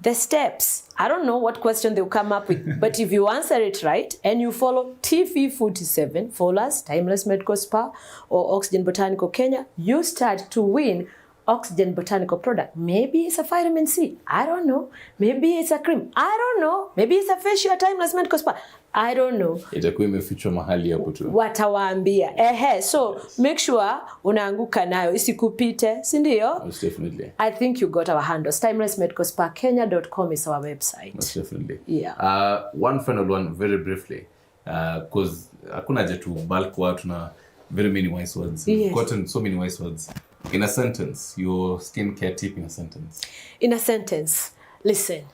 S2: The steps. I don't know what question they'll come up with, but if you answer it right and you follow TV47, follow us, Timeless Medical Spa or Oxygen Botanical Kenya, you start to win Oxygen Botanical product. Maybe it's a vitamin C. I don't know. Maybe it's a cream. I don't know. Maybe it's a facial Timeless Medical Spa. I don't know.
S1: Itakuwa imefichwa mahali hapo tu.
S2: Watawaambia. So make sure unaanguka nayo isikupite, si ndio?
S1: Most definitely.
S2: I think you got our handles. TimelessMedicalSpaKenya.com is our website.
S1: Most definitely.
S2: Yeah.
S1: One final one, very briefly, because hakuna haja tu bulk watu na very many wise words.
S2: Yes.
S1: You've gotten so many wise words. In a sentence, your skincare tip in a sentence.
S2: In a sentence, listen,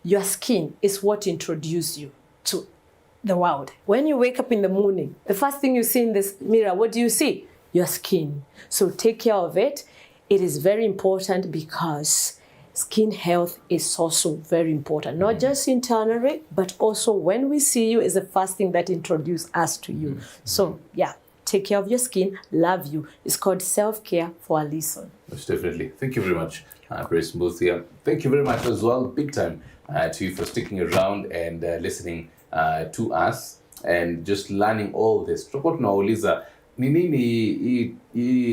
S2: your skin is what introduces you to the world. When you wake up in the morning, the first thing you see in this mirror, what do you see? Your skin. So take care of it. It is very important because skin health is also very important. Not just internally, but also when we see you is the first thing that introduces us to you. So, yeah. Take care of your skin, love you. It's called self-care for a reason.
S1: Most definitely. Thank you very much, Grace Mbuthia. Thank you very much as well, big time, to you for sticking around and listening to us and just learning all this. Tutakuwa tunauliza ni nini hii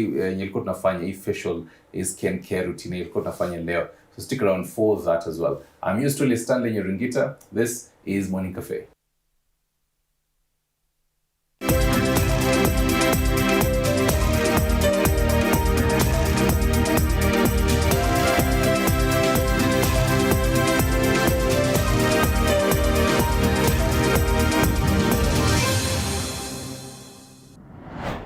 S1: nilikuwa tunafanya hii facial skin care routine nilikuwa tunafanya leo. So stick around for that as well. I'm used to Stanley Nyerungita. This is Morning Cafe.